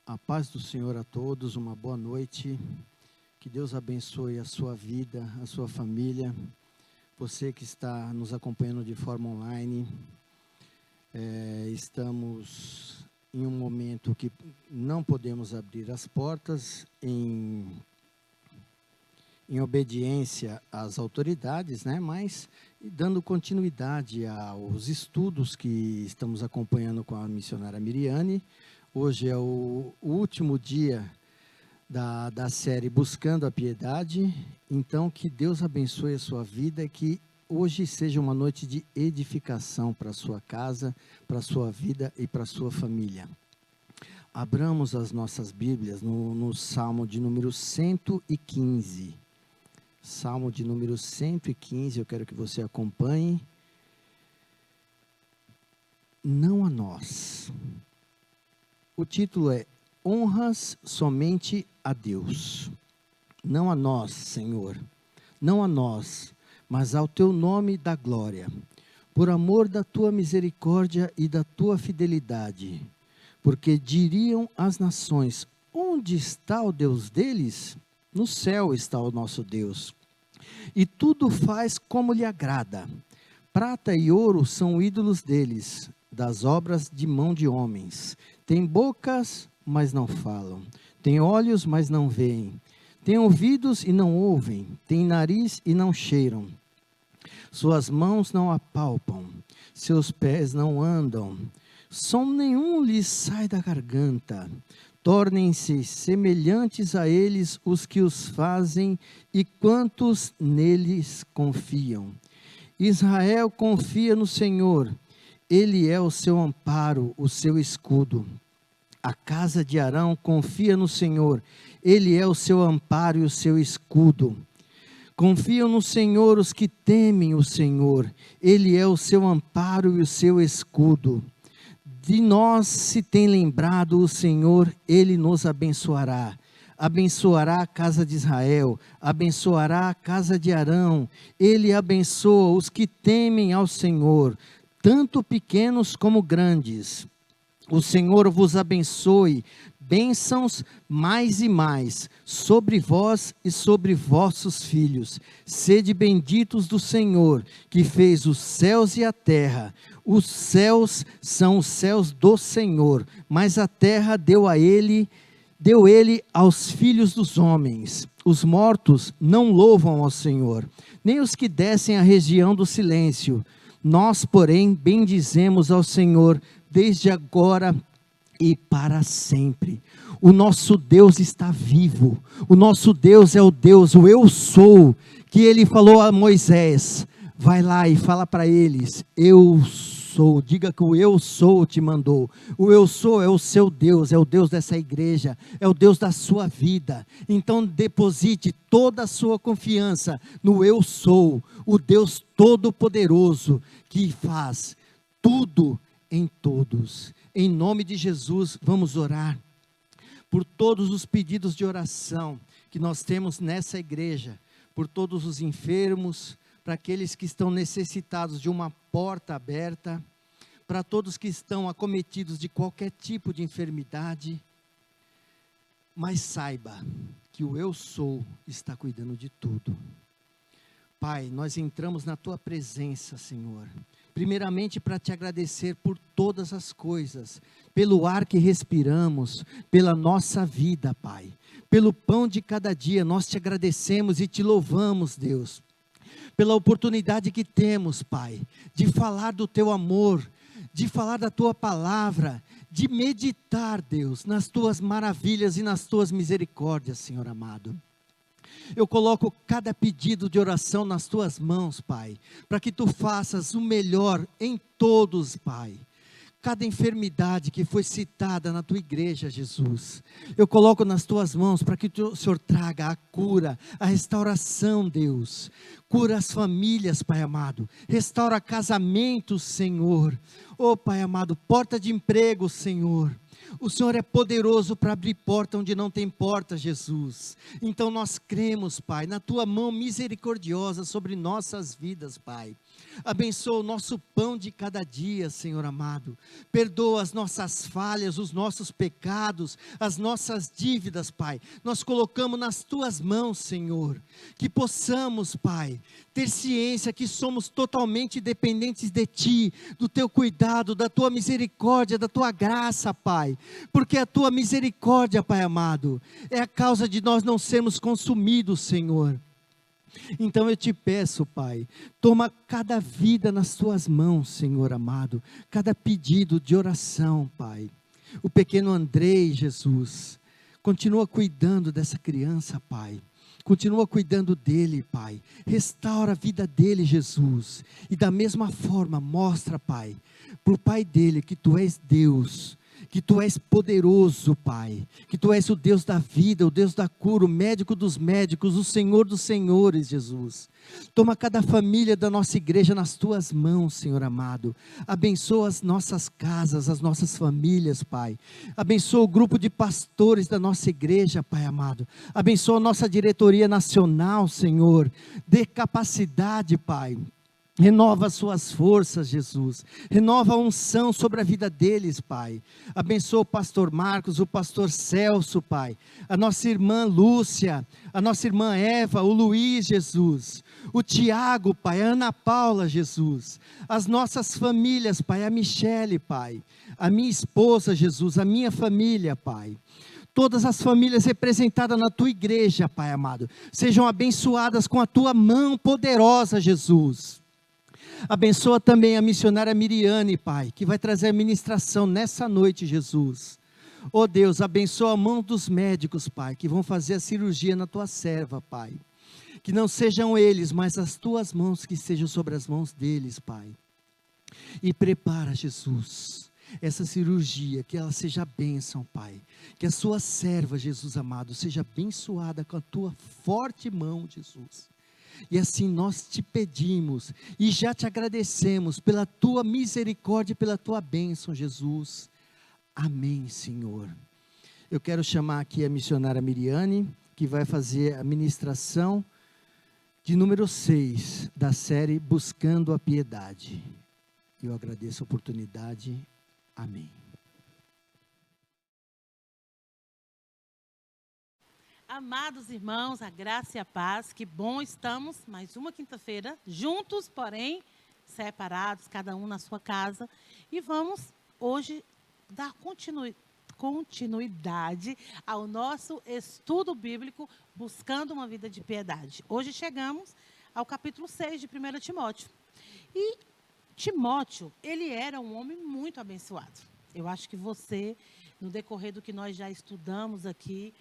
A paz do Senhor a todos, uma boa noite, que Deus abençoe a sua vida, a sua família, você que está nos acompanhando de forma online. Estamos em um momento que não podemos abrir as portas em obediência às autoridades, né? Mas dando continuidade aos estudos que estamos acompanhando com a missionária Miriane. Hoje é o último dia da série Buscando a Piedade. Então, que Deus abençoe a sua vida e que hoje seja uma noite de edificação para a sua casa, para a sua vida e para a sua família. Abramos as nossas Bíblias no Salmo de número 115. Salmo de número 115, eu quero que você acompanhe. Não a nós. O título é Honras somente a Deus. Não a nós, Senhor, não a nós, mas ao teu nome dá glória, por amor da tua misericórdia e da tua fidelidade. Porque diriam as nações: onde está o Deus deles? No céu está o nosso Deus. E tudo faz como lhe agrada. Prata e ouro são ídolos deles, das obras de mão de homens. Tem bocas, mas não falam. Tem olhos, mas não veem. Tem ouvidos e não ouvem. Tem nariz e não cheiram. Suas mãos não apalpam. Seus pés não andam. Som nenhum lhes sai da garganta. Tornem-se semelhantes a eles os que os fazem e quantos neles confiam. Israel confia no Senhor. Ele é o seu amparo, o seu escudo. A casa de Arão confia no Senhor. Ele é o seu amparo e o seu escudo. Confiam no Senhor os que temem o Senhor. Ele é o seu amparo e o seu escudo. De nós se tem lembrado o Senhor, Ele nos abençoará. Abençoará a casa de Israel, abençoará a casa de Arão. Ele abençoa os que temem ao Senhor, tanto pequenos como grandes. O Senhor vos abençoe, bênçãos mais e mais, sobre vós e sobre vossos filhos. Sede benditos do Senhor, que fez os céus e a terra. Os céus são os céus do Senhor, mas a terra deu ele aos filhos dos homens. Os mortos não louvam ao Senhor, nem os que descem à região do silêncio. Nós, porém, bendizemos ao Senhor, desde agora e para sempre. O nosso Deus está vivo. O nosso Deus é o Deus, o eu sou, que Ele falou a Moisés. Vai lá e fala para eles, eu sou. Diga que o eu sou te mandou. O eu sou é o seu Deus, é o Deus dessa igreja, é o Deus da sua vida. Então deposite toda a sua confiança no eu sou, o Deus todo-poderoso, que faz tudo em todos. Em nome de Jesus, vamos orar por todos os pedidos de oração que nós temos nessa igreja, por todos os enfermos, para aqueles que estão necessitados de uma porta aberta, para todos que estão acometidos de qualquer tipo de enfermidade. Mas saiba que o eu sou está cuidando de tudo. Pai, nós entramos na tua presença, Senhor, primeiramente para te agradecer por todas as coisas, pelo ar que respiramos, pela nossa vida, Pai, pelo pão de cada dia. Nós te agradecemos e te louvamos, Deus, pela oportunidade que temos, Pai, de falar do teu amor, de falar da tua palavra, de meditar, Deus, nas tuas maravilhas e nas tuas misericórdias, Senhor amado. Eu coloco cada pedido de oração nas tuas mãos, Pai, para que tu faças o melhor em todos, Pai. Cada enfermidade que foi citada na tua igreja, Jesus, eu coloco nas tuas mãos para que o Senhor traga a cura, a restauração, Deus. Cura as famílias, Pai amado. Restaura casamentos, Senhor. Oh, Pai amado, porta de emprego, Senhor. O Senhor é poderoso para abrir porta onde não tem porta, Jesus. Então nós cremos, Pai, na Tua mão misericordiosa sobre nossas vidas, Pai. Abençoa o nosso pão de cada dia, Senhor amado. Perdoa as nossas falhas, os nossos pecados, as nossas dívidas, Pai. Nós colocamos nas Tuas mãos, Senhor. Que possamos, Pai, ter ciência que somos totalmente dependentes de Ti, do Teu cuidado, da Tua misericórdia, da Tua graça, Pai. Porque a Tua misericórdia, Pai amado, é a causa de nós não sermos consumidos, Senhor. Então eu te peço, Pai, toma cada vida nas Tuas mãos, Senhor amado, cada pedido de oração, Pai. O pequeno Andrei, Jesus, continua cuidando dessa criança, Pai. Continua cuidando dele, Pai. Restaura a vida dele, Jesus. E da mesma forma, mostra, Pai, para o pai dele que Tu és Deus, que Tu és poderoso, Pai, que Tu és o Deus da vida, o Deus da cura, o médico dos médicos, o Senhor dos senhores, Jesus. Toma cada família da nossa igreja nas Tuas mãos, Senhor amado. Abençoa as nossas casas, as nossas famílias, Pai. Abençoa o grupo de pastores da nossa igreja, Pai amado. Abençoa a nossa diretoria nacional, Senhor. Dê capacidade, Pai. Renova as suas forças, Jesus. Renova a unção sobre a vida deles, Pai. Abençoa o pastor Marcos, o pastor Celso, Pai. A nossa irmã Lúcia, a nossa irmã Eva, o Luiz, Jesus. O Tiago, Pai, a Ana Paula, Jesus. As nossas famílias, Pai, a Michele, Pai. A minha esposa, Jesus, a minha família, Pai. Todas as famílias representadas na Tua igreja, Pai amado. Sejam abençoadas com a Tua mão poderosa, Jesus. Abençoa também a missionária Miriane, Pai, que vai trazer a ministração nessa noite, Jesus. Oh Deus, abençoa a mão dos médicos, Pai, que vão fazer a cirurgia na Tua serva, Pai. Que não sejam eles, mas as Tuas mãos que estejam sobre as mãos deles, Pai. E prepara, Jesus, essa cirurgia, que ela seja bênção, Pai. Que a Sua serva, Jesus amado, seja abençoada com a Tua forte mão, Jesus. E assim nós te pedimos e já te agradecemos pela Tua misericórdia e pela Tua bênção, Jesus. Amém, Senhor. Eu quero chamar aqui a missionária Miriane, que vai fazer a ministração de número 6 da série Buscando a Piedade. Eu agradeço a oportunidade. Amém. Amados irmãos, a graça e a paz, que bom estamos, mais uma quinta-feira, juntos, porém, separados, cada um na sua casa, e vamos hoje dar continuidade ao nosso estudo bíblico, buscando uma vida de piedade. Hoje chegamos ao capítulo 6 de 1 Timóteo, e Timóteo, ele era um homem muito abençoado. Eu acho que você, no decorrer do que nós já estudamos aqui,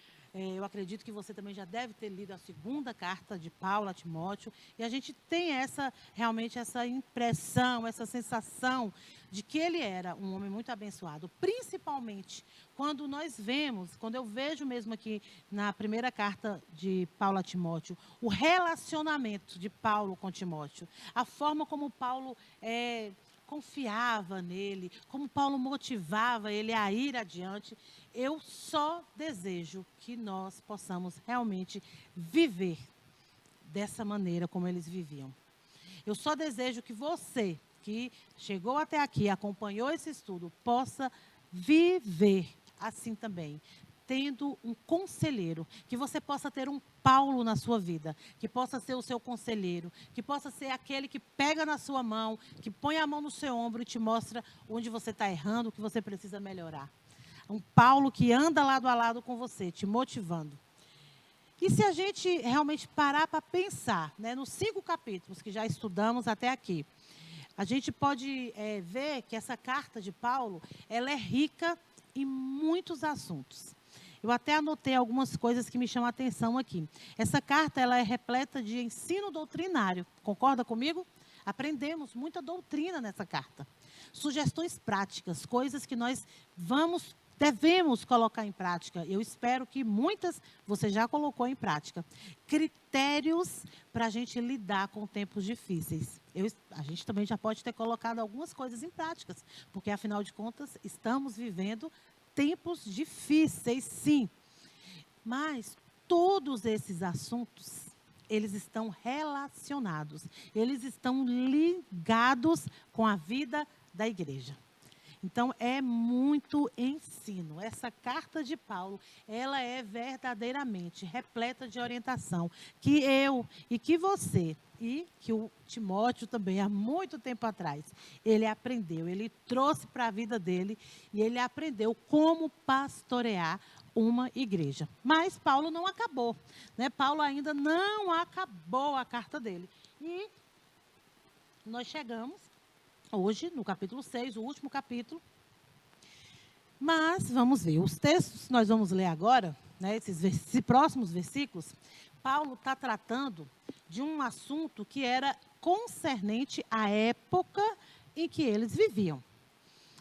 eu acredito que você também já deve ter lido a segunda carta de Paulo a Timóteo, e a gente tem realmente essa impressão, essa sensação de que ele era um homem muito abençoado, principalmente quando eu vejo mesmo aqui na primeira carta de Paulo a Timóteo, o relacionamento de Paulo com Timóteo, a forma como Paulo confiava nele, como Paulo motivava ele a ir adiante. Eu só desejo que nós possamos realmente viver dessa maneira como eles viviam. Eu só desejo que você, que chegou até aqui, acompanhou esse estudo, possa viver assim também, tendo um conselheiro, que você possa ter um Paulo na sua vida, que possa ser o seu conselheiro, que possa ser aquele que pega na sua mão, que põe a mão no seu ombro e te mostra onde você está errando, o que você precisa melhorar. Um Paulo que anda lado a lado com você, te motivando. E se a gente realmente parar para pensar, nos 5 capítulos que já estudamos até aqui, a gente pode ver que essa carta de Paulo, ela é rica em muitos assuntos. Eu até anotei algumas coisas que me chamam a atenção aqui. Essa carta, ela é repleta de ensino doutrinário. Concorda comigo? Aprendemos muita doutrina nessa carta. Sugestões práticas, coisas que nós vamos devemos colocar em prática. Eu espero que muitas você já colocou em prática. Critérios para a gente lidar com tempos difíceis. A gente também já pode ter colocado algumas coisas em práticas, porque, afinal de contas, estamos vivendo tempos difíceis, sim. Mas todos esses assuntos, eles estão relacionados, eles estão ligados com a vida da igreja. Então, é muito ensino. Essa carta de Paulo, ela é verdadeiramente repleta de orientação, que eu e que você, e que o Timóteo também, há muito tempo atrás, ele aprendeu, ele trouxe para a vida dele, e ele aprendeu como pastorear uma igreja. Mas Paulo não acabou, né? Paulo ainda não acabou a carta dele. E nós chegamos hoje no capítulo 6, o último capítulo. Mas vamos ver, os textos que nós vamos ler agora, né, esses próximos versículos, Paulo está tratando de um assunto que era concernente à época em que eles viviam.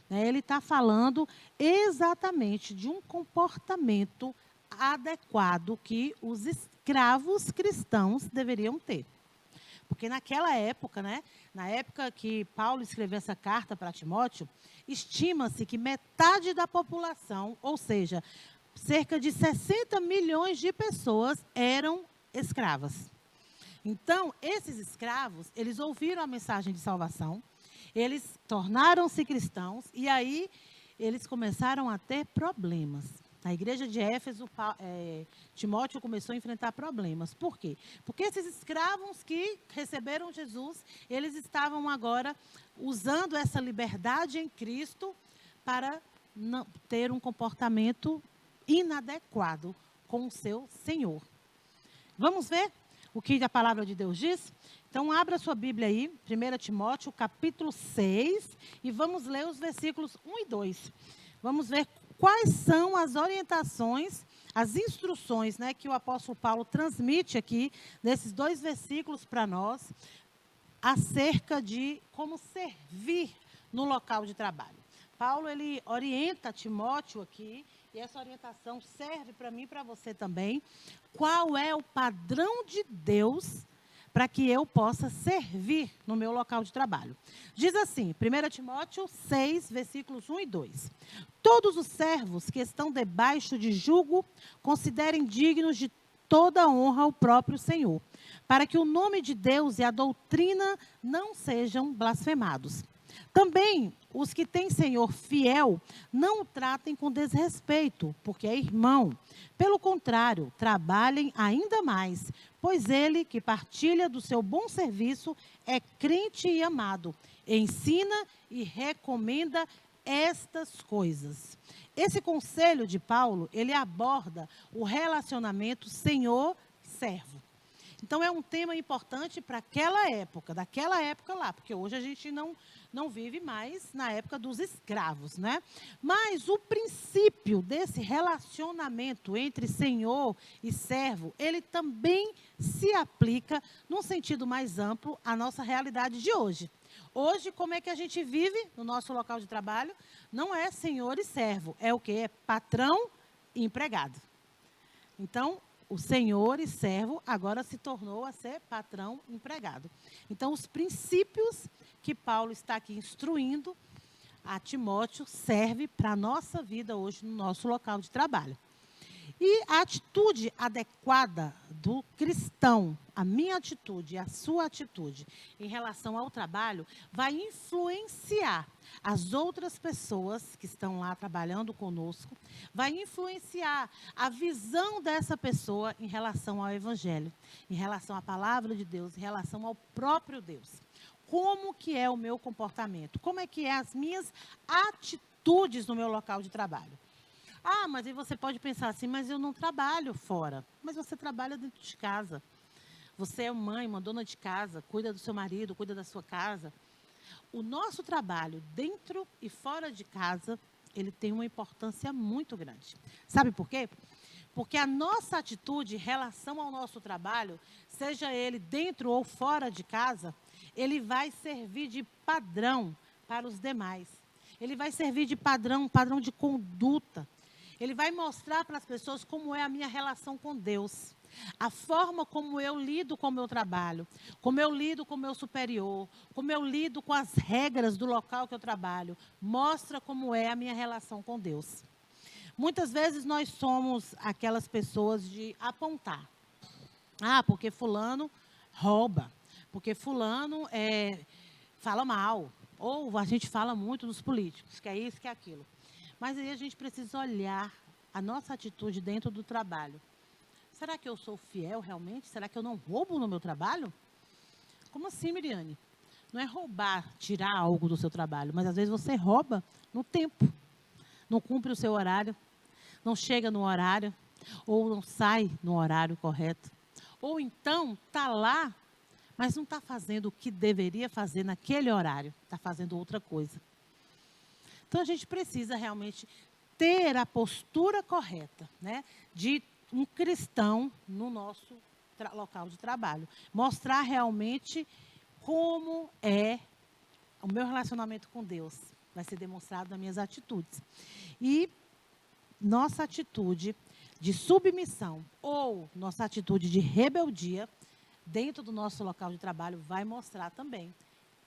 Ele está falando exatamente de um comportamento adequado que os escravos cristãos deveriam ter. Porque naquela época, né, na época que Paulo escreveu essa carta para Timóteo, estima-se que metade da população, ou seja, cerca de 60 milhões de pessoas eram escravas. Então, esses escravos, eles ouviram a mensagem de salvação, eles tornaram-se cristãos e aí eles começaram a ter problemas. Na igreja de Éfeso, Timóteo começou a enfrentar problemas. Por quê? Porque esses escravos que receberam Jesus, eles estavam agora usando essa liberdade em Cristo para não ter um comportamento inadequado com o seu Senhor. Vamos ver o que a palavra de Deus diz? Então, abra sua Bíblia aí, 1 Timóteo, capítulo 6, e vamos ler os versículos 1 e 2. Vamos ver quais são as orientações, as instruções, né, que o apóstolo Paulo transmite aqui, nesses 2 versículos para nós, acerca de como servir no local de trabalho. Paulo, ele orienta Timóteo aqui, e essa orientação serve para mim e para você também. Qual é o padrão de Deus para que eu possa servir no meu local de trabalho? Diz assim, 1 Timóteo 6, versículos 1 e 2. Todos os servos que estão debaixo de jugo considerem dignos de toda honra o próprio Senhor, para que o nome de Deus e a doutrina não sejam blasfemados. Também os que têm Senhor fiel, não o tratem com desrespeito, porque é irmão. Pelo contrário, trabalhem ainda mais, pois ele que partilha do seu bom serviço é crente e amado. Ensina e recomenda estas coisas. Esse conselho de Paulo, ele aborda o relacionamento senhor-servo. Então, é um tema importante para aquela época, daquela época lá, porque hoje a gente não vive mais na época dos escravos, né? Mas o princípio desse relacionamento entre senhor e servo, ele também se aplica, num sentido mais amplo, à nossa realidade de hoje. Hoje, como é que a gente vive no nosso local de trabalho? Não é senhor e servo, é o quê? É patrão e empregado. Então, o senhor e servo agora se tornou a ser patrão e empregado. Então, os princípios que Paulo está aqui instruindo a Timóteo serve para a nossa vida hoje no nosso local de trabalho. E a atitude adequada do cristão, a minha atitude, a sua atitude em relação ao trabalho, vai influenciar as outras pessoas que estão lá trabalhando conosco, vai influenciar a visão dessa pessoa em relação ao Evangelho, em relação à palavra de Deus, em relação ao próprio Deus. Como que é o meu comportamento? Como é que é as minhas atitudes no meu local de trabalho? Ah, mas aí você pode pensar assim, mas eu não trabalho fora. Mas você trabalha dentro de casa. Você é mãe, uma dona de casa, cuida do seu marido, cuida da sua casa. O nosso trabalho dentro e fora de casa, ele tem uma importância muito grande. Sabe por quê? Porque a nossa atitude em relação ao nosso trabalho, seja ele dentro ou fora de casa, ele vai servir de padrão para os demais. Ele vai servir de padrão, um padrão de conduta. Ele vai mostrar para as pessoas como é a minha relação com Deus. A forma como eu lido com o meu trabalho, como eu lido com o meu superior, como eu lido com as regras do local que eu trabalho, mostra como é a minha relação com Deus. Muitas vezes nós somos aquelas pessoas de apontar. Porque fulano rouba, porque fulano fala mal, ou a gente fala muito dos políticos, que é isso, que é aquilo. Mas aí a gente precisa olhar a nossa atitude dentro do trabalho. Será que eu sou fiel realmente? Será que eu não roubo no meu trabalho? Como assim, Miriane? Não é roubar, tirar algo do seu trabalho, mas às vezes você rouba no tempo. Não cumpre o seu horário, não chega no horário, ou não sai no horário correto. Ou então está lá, mas não está fazendo o que deveria fazer naquele horário, está fazendo outra coisa. Então a gente precisa realmente ter a postura correta, né, de um cristão no nosso local de trabalho. Mostrar realmente como é o meu relacionamento com Deus. Vai ser demonstrado nas minhas atitudes. E nossa atitude de submissão ou nossa atitude de rebeldia dentro do nosso local de trabalho vai mostrar também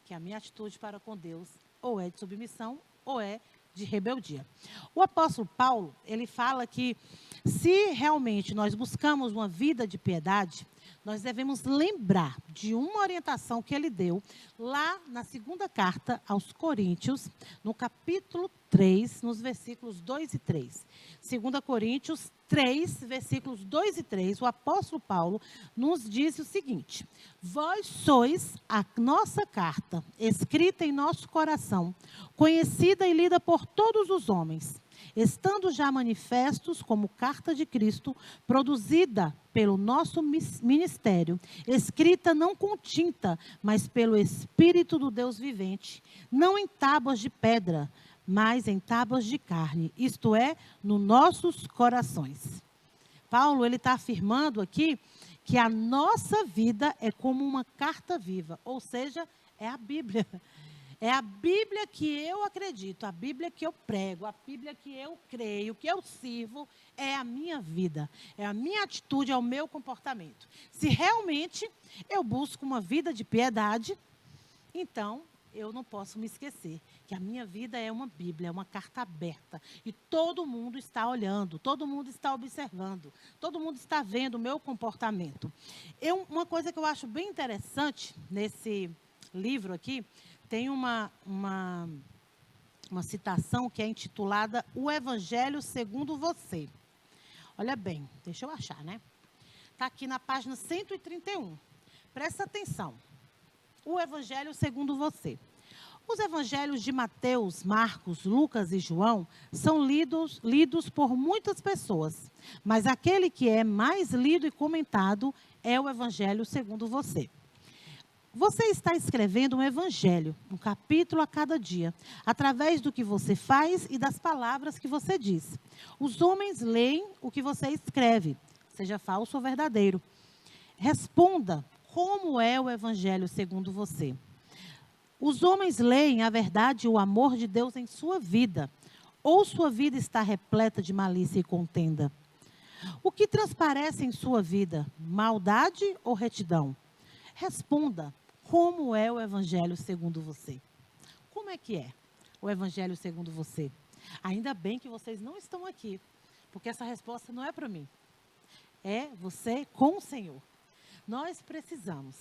que a minha atitude para com Deus ou é de submissão ou é de rebeldia. O apóstolo Paulo, ele fala que se realmente nós buscamos uma vida de piedade, nós devemos lembrar de uma orientação que ele deu lá na segunda carta aos Coríntios, no capítulo 3, nos versículos 2 e 3. 2 Coríntios 3, versículos 2 e 3, o apóstolo Paulo nos diz o seguinte: vós sois a nossa carta, escrita em nosso coração, conhecida e lida por todos os homens, estando já manifestos como carta de Cristo, produzida pelo nosso ministério, escrita não com tinta, mas pelo Espírito do Deus vivente, não em tábuas de pedra, mas em tábuas de carne, isto é, nos nossos corações. Paulo, ele está afirmando aqui que a nossa vida é como uma carta viva, ou seja, é a Bíblia. É a Bíblia que eu acredito, a Bíblia que eu prego, a Bíblia que eu creio, que eu sirvo, é a minha vida, é a minha atitude, é o meu comportamento. Se realmente eu busco uma vida de piedade, então eu não posso me esquecer que a minha vida é uma Bíblia, é uma carta aberta. E todo mundo está olhando, todo mundo está observando, todo mundo está vendo o meu comportamento. Uma coisa que eu acho bem interessante nesse livro aqui, tem uma citação que é intitulada O Evangelho Segundo Você. Olha bem, deixa eu achar, né? Está aqui na página 131. Presta atenção. O Evangelho Segundo Você. Os evangelhos de Mateus, Marcos, Lucas e João são lidos por muitas pessoas, mas aquele que é mais lido e comentado é o Evangelho Segundo Você. Você está escrevendo um evangelho, um capítulo a cada dia, através do que você faz e das palavras que você diz. Os homens leem o que você escreve, seja falso ou verdadeiro. Responda como é o evangelho segundo você. Os homens leem a verdade e o amor de Deus em sua vida, ou sua vida está repleta de malícia e contenda? O que transparece em sua vida, maldade ou retidão? Responda. Como é o Evangelho segundo você? Como é que é o Evangelho segundo você? Ainda bem que vocês não estão aqui, porque essa resposta não é para mim. É você com o Senhor. Nós precisamos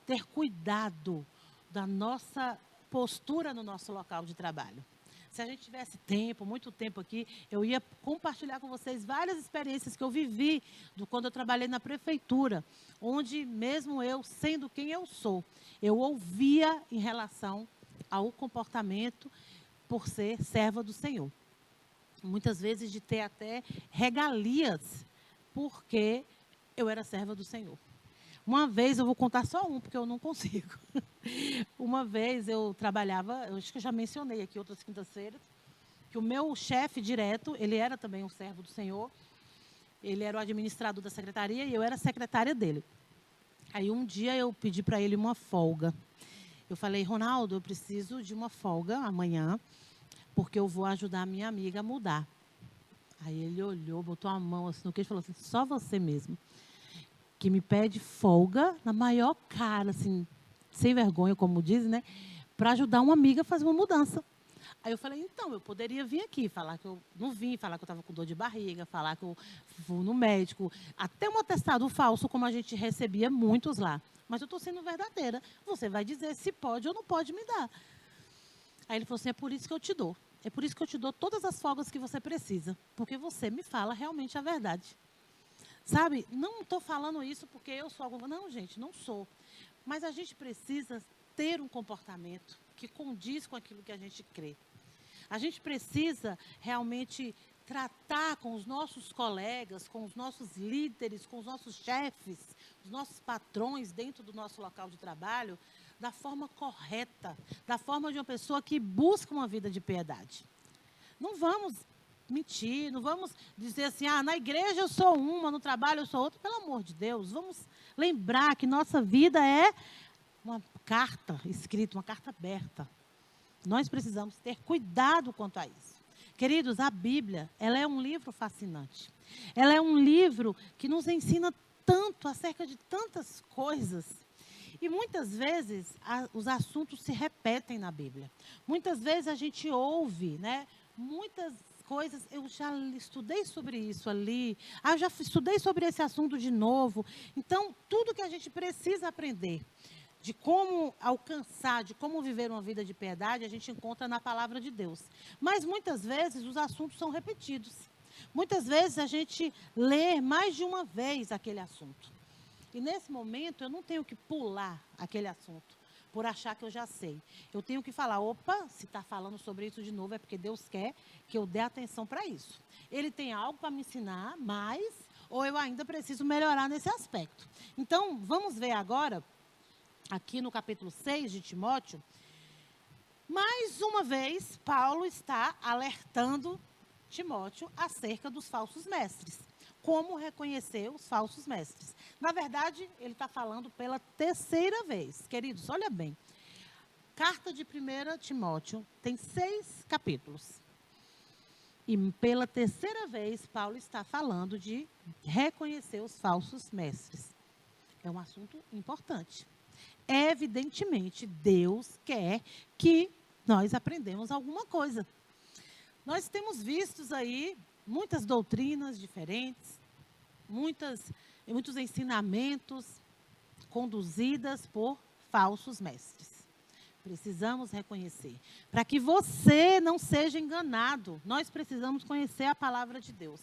ter cuidado da nossa postura no nosso local de trabalho. Se a gente tivesse tempo, muito tempo aqui, eu ia compartilhar com vocês várias experiências que eu vivi quando eu trabalhei na prefeitura, onde mesmo eu, sendo quem eu sou, eu ouvia em relação ao comportamento por ser serva do Senhor. Muitas vezes de ter até regalias, porque eu era serva do Senhor. Uma vez, eu vou contar só um, porque eu não consigo. Uma vez eu trabalhava, eu acho que eu já mencionei aqui outras quintas-feiras, que o meu chefe direto, ele era também um servo do Senhor, ele era o administrador da secretaria e eu era secretária dele. Aí um dia eu pedi para ele uma folga. Eu falei, Ronaldo, eu preciso de uma folga amanhã, porque eu vou ajudar a minha amiga a mudar. Aí ele olhou, botou a mão assim no queixo e falou assim, só você mesmo, que me pede folga na maior cara, assim, sem vergonha, como dizem, né? Para ajudar uma amiga a fazer uma mudança. Aí eu falei, então, eu poderia vir aqui, falar que eu não vim, falar que eu estava com dor de barriga, falar que eu vou no médico, até um atestado falso, como a gente recebia muitos lá. Mas eu estou sendo verdadeira. Você vai dizer se pode ou não pode me dar. Aí ele falou assim, é por isso que eu te dou. É por isso que eu te dou todas as folgas que você precisa. Porque você me fala realmente a verdade. Sabe, não estou falando isso porque eu sou alguma... Não, gente, não sou. Mas a gente precisa ter um comportamento que condiz com aquilo que a gente crê. A gente precisa realmente tratar com os nossos colegas, com os nossos líderes, com os nossos chefes, os nossos patrões dentro do nosso local de trabalho, da forma correta, da forma de uma pessoa que busca uma vida de piedade. Não vamos mentir, não vamos dizer assim, na igreja eu sou uma, no trabalho eu sou outra. Pelo amor de Deus, vamos lembrar que nossa vida é uma carta escrita, uma carta aberta. Nós precisamos ter cuidado quanto a isso. Queridos, a Bíblia, ela é um livro fascinante. Ela é um livro que nos ensina tanto acerca de tantas coisas. E muitas vezes os assuntos se repetem na Bíblia. Muitas vezes a gente ouve, né? Muitas coisas, eu já estudei sobre isso ali, eu já estudei sobre esse assunto de novo. Então, tudo que a gente precisa aprender de como alcançar, de como viver uma vida de piedade, a gente encontra na palavra de Deus. Mas muitas vezes os assuntos são repetidos. Muitas vezes a gente lê mais de uma vez aquele assunto. E nesse momento eu não tenho que pular aquele assunto por achar que eu já sei. Eu tenho que falar, opa, se está falando sobre isso de novo é porque Deus quer que eu dê atenção para isso. Ele tem algo para me ensinar mais, ou eu ainda preciso melhorar nesse aspecto. Então, vamos ver agora, aqui no capítulo 6 de Timóteo, mais uma vez, Paulo está alertando Timóteo acerca dos falsos mestres. Como reconhecer os falsos mestres. Na verdade, ele está falando pela terceira vez. Queridos, olha bem. Carta de 1 Timóteo tem 6 capítulos. E pela terceira vez, Paulo está falando de reconhecer os falsos mestres. É um assunto importante. Evidentemente, Deus quer que nós aprendamos alguma coisa. Nós temos visto aí muitas doutrinas diferentes, muitos ensinamentos conduzidas por falsos mestres. Precisamos reconhecer. Para que você não seja enganado, nós precisamos conhecer a palavra de Deus.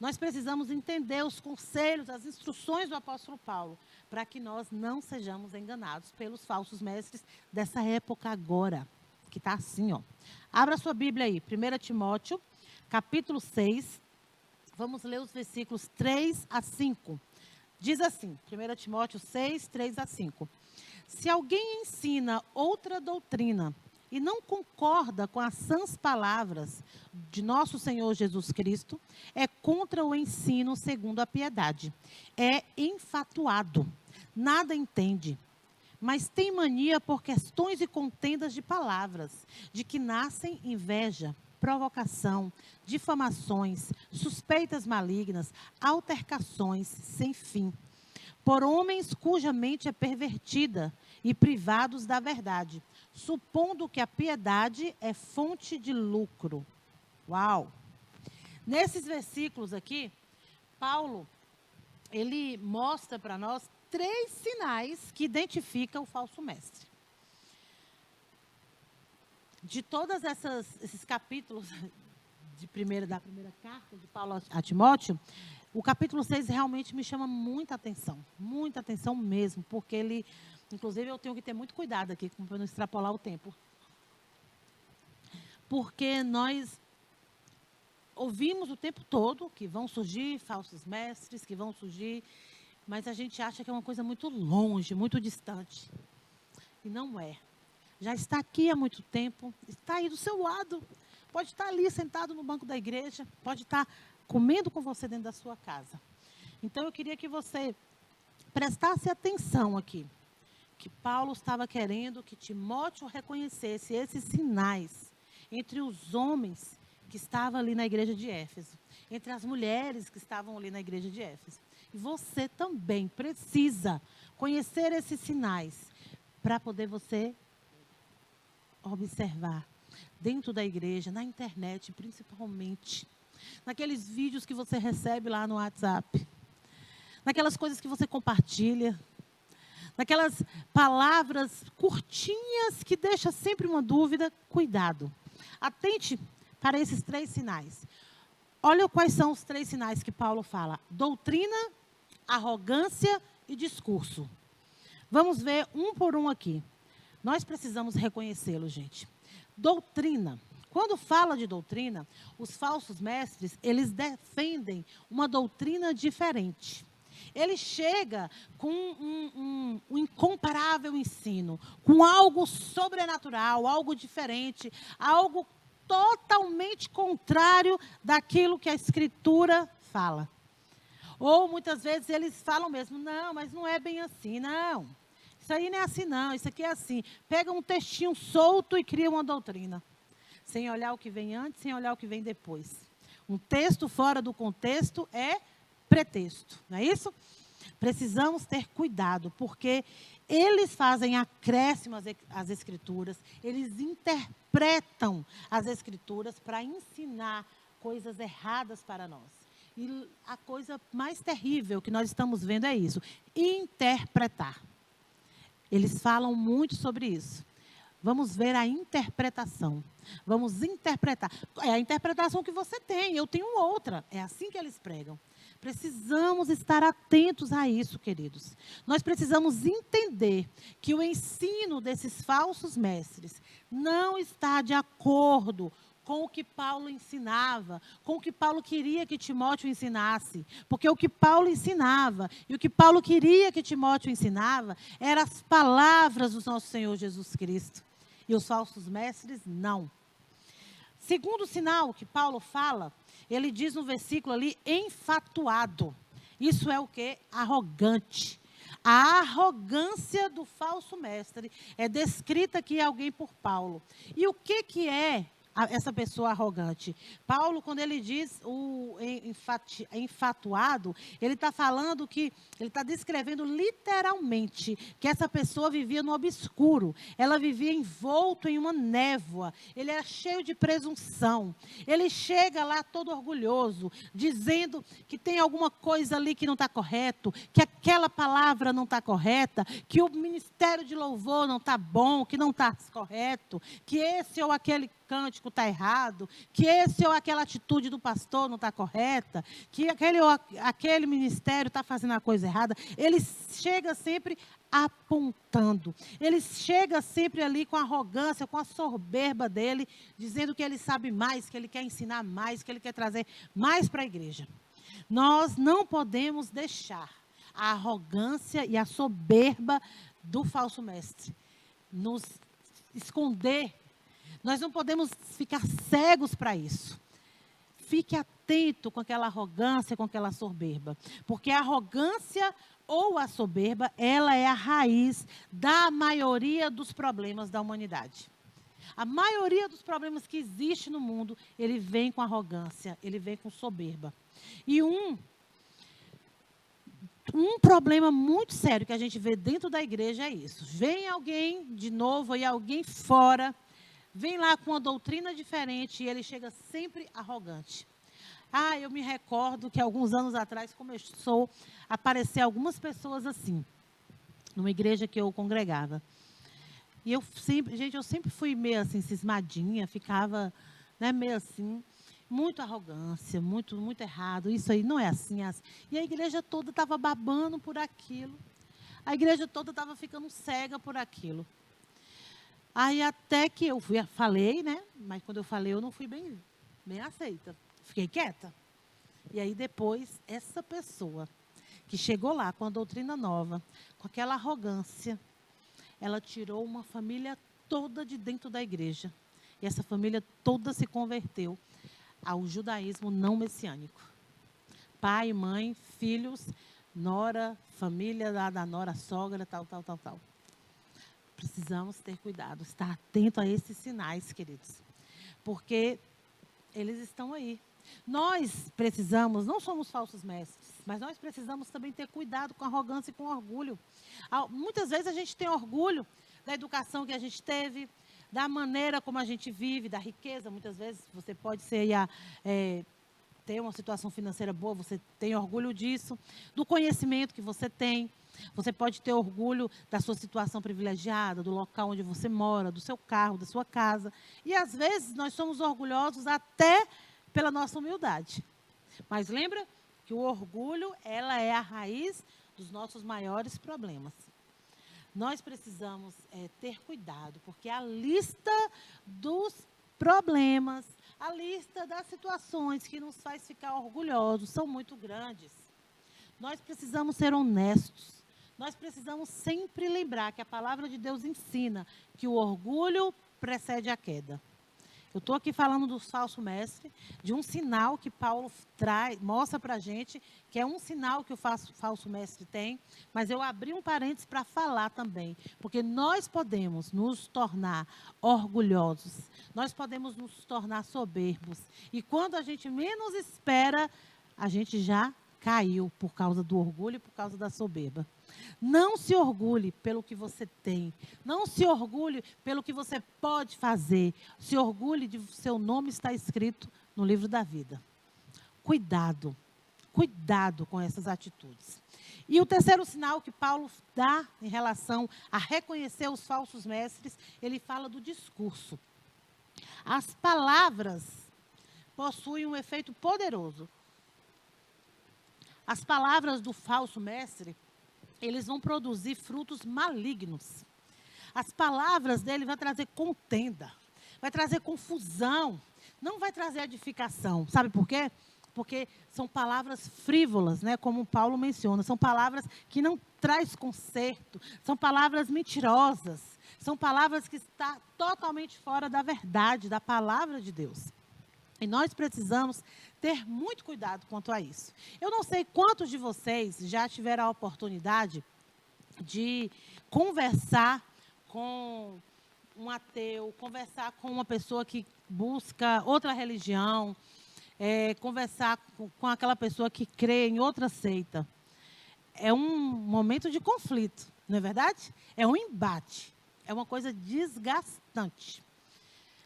Nós precisamos entender os conselhos, as instruções do apóstolo Paulo, para que nós não sejamos enganados pelos falsos mestres dessa época agora, que está assim, ó. Abra sua Bíblia aí, 1 Timóteo, capítulo 6, vamos ler os versículos 3 a 5. Diz assim, 1 Timóteo 6, 3 a 5. Se alguém ensina outra doutrina e não concorda com as sãs palavras de nosso Senhor Jesus Cristo, é contra o ensino segundo a piedade. É enfatuado, nada entende, mas tem mania por questões e contendas de palavras, de que nascem inveja, provocação, difamações, suspeitas malignas, altercações sem fim, por homens cuja mente é pervertida e privados da verdade, supondo que a piedade é fonte de lucro. Uau! Nesses versículos aqui, Paulo, ele mostra para nós 3 sinais que identificam o falso mestre. De todos esses capítulos da primeira carta de Paulo a Timóteo, o capítulo 6 realmente me chama muita atenção mesmo, porque ele, inclusive eu tenho que ter muito cuidado aqui para não extrapolar o tempo. Porque nós ouvimos o tempo todo que vão surgir falsos mestres, que vão surgir, mas a gente acha que é uma coisa muito longe, muito distante. E não é. Já está aqui há muito tempo, está aí do seu lado. Pode estar ali sentado no banco da igreja, pode estar comendo com você dentro da sua casa. Então eu queria que você prestasse atenção aqui, que Paulo estava querendo que Timóteo reconhecesse esses sinais. entre os homens que estavam ali na igreja de Éfeso, entre as mulheres que estavam ali na igreja de Éfeso. E você também precisa conhecer esses sinais para poder você observar dentro da igreja, na internet principalmente, naqueles vídeos que você recebe lá no WhatsApp, naquelas coisas que você compartilha, naquelas palavras curtinhas que deixam sempre uma dúvida. Cuidado. Atente para esses 3 sinais. Olha quais são os 3 sinais que Paulo fala: doutrina, arrogância e discurso. Vamos ver um por um aqui. Nós precisamos reconhecê-lo, gente. Doutrina. Quando fala de doutrina, os falsos mestres, eles defendem uma doutrina diferente. Ele chega com um incomparável ensino, com algo sobrenatural, algo diferente, algo totalmente contrário daquilo que a Escritura fala. Ou muitas vezes eles falam mesmo: não, mas não é bem assim, não. Isso aí não é assim, não. Isso aqui é assim. Pega um textinho solto e cria uma doutrina, sem olhar o que vem antes, sem olhar o que vem depois. Um texto fora do contexto é pretexto, não é isso? Precisamos ter cuidado, porque eles fazem acréscimo às Escrituras, eles interpretam as Escrituras para ensinar coisas erradas para nós. E a coisa mais terrível que nós estamos vendo é isso: interpretar. Eles falam muito sobre isso. Vamos ver a interpretação. Vamos interpretar. É a interpretação que você tem, eu tenho outra. É assim que eles pregam. Precisamos estar atentos a isso, queridos. Nós precisamos entender que o ensino desses falsos mestres não está de acordo com o que Paulo ensinava, com o que Paulo queria que Timóteo ensinasse. Porque o que Paulo ensinava e o que Paulo queria que Timóteo ensinava eram as palavras do nosso Senhor Jesus Cristo. E os falsos mestres, não. Segundo sinal que Paulo fala, ele diz no versículo ali: enfatuado. Isso é o quê? Arrogante. A arrogância do falso mestre é descrita aqui alguém por Paulo. E o que é essa pessoa arrogante? Paulo, quando ele diz o enfatuado, ele está falando que, ele está descrevendo literalmente que essa pessoa vivia no obscuro, ela vivia envolto em uma névoa, ele era cheio de presunção, ele chega lá todo orgulhoso, dizendo que tem alguma coisa ali que não está correto, que aquela palavra não está correta, que o ministério de louvor não está bom, que não está correto, que esse ou aquele cântico está errado, que esse ou aquela atitude do pastor não está correta, que aquele ministério está fazendo a coisa errada. Ele chega sempre apontando, ele chega sempre ali com a arrogância, com a soberba dele, dizendo que ele sabe mais, que ele quer ensinar mais, que ele quer trazer mais para a igreja. Nós não podemos deixar a arrogância e a soberba do falso mestre nos esconder. Nós não podemos ficar cegos para isso. Fique atento com aquela arrogância, com aquela soberba. Porque a arrogância ou a soberba, ela é a raiz da maioria dos problemas da humanidade. A maioria dos problemas que existe no mundo, ele vem com arrogância, ele vem com soberba. E um problema muito sério que a gente vê dentro da igreja é isso. Vem alguém de novo, e alguém fora, vem lá com uma doutrina diferente e ele chega sempre arrogante. Eu me recordo que alguns anos atrás começou a aparecer algumas pessoas assim, numa igreja que eu congregava. E eu sempre fui meio assim, cismadinha, ficava, né, meio assim, muito arrogância, muito errado, isso aí não é assim, é assim. E a igreja toda estava babando por aquilo, a igreja toda estava ficando cega por aquilo. Aí até que eu falei, né? Mas quando eu falei, eu não fui bem aceita. Fiquei quieta. E aí depois, essa pessoa que chegou lá com a doutrina nova, com aquela arrogância, ela tirou uma família toda de dentro da igreja. E essa família toda se converteu ao judaísmo não messiânico. Pai, mãe, filhos, nora, família da nora, sogra, tal. Precisamos ter cuidado, estar atento a esses sinais, queridos. porque eles estão aí. Nós precisamos, não somos falsos mestres, mas nós precisamos também ter cuidado com a arrogância e com o orgulho. Muitas vezes a gente tem orgulho da educação que a gente teve, da maneira como a gente vive, da riqueza. Muitas vezes você pode ser ter uma situação financeira boa, você tem orgulho disso, do conhecimento que você tem. Você pode ter orgulho da sua situação privilegiada, do local onde você mora, do seu carro, da sua casa. E às vezes nós somos orgulhosos até pela nossa humildade. Mas lembra que o orgulho, ela é a raiz dos nossos maiores problemas. Nós precisamos ter cuidado, porque a lista dos problemas, a lista das situações que nos faz ficar orgulhosos são muito grandes. Nós precisamos ser honestos. Nós precisamos sempre lembrar que a palavra de Deus ensina que o orgulho precede a queda. Eu estou aqui falando dos falsos mestres, de um sinal que Paulo mostra para a gente, que é um sinal que o falso mestre tem, mas eu abri um parênteses para falar também, porque nós podemos nos tornar orgulhosos, nós podemos nos tornar soberbos, e quando a gente menos espera, a gente já caiu por causa do orgulho e por causa da soberba. Não se orgulhe pelo que você tem. Não se orgulhe pelo que você pode fazer. Se orgulhe de seu nome estar escrito no livro da vida. Cuidado. Cuidado com essas atitudes. E o terceiro sinal que Paulo dá em relação a reconhecer os falsos mestres, ele fala do discurso. As palavras possuem um efeito poderoso. As palavras do falso mestre, eles vão produzir frutos malignos. As palavras dele vão trazer contenda, vai trazer confusão, não vai trazer edificação. Sabe por quê? Porque são palavras frívolas, né? Como Paulo menciona, são palavras que não traz conserto, são palavras mentirosas, são palavras que estão totalmente fora da verdade, da palavra de Deus. E nós precisamos ter muito cuidado quanto a isso. Eu não sei quantos de vocês já tiveram a oportunidade de conversar com um ateu, conversar com uma pessoa que busca outra religião, conversar com aquela pessoa que crê em outra seita. É um momento de conflito, não é verdade? É um embate, é uma coisa desgastante.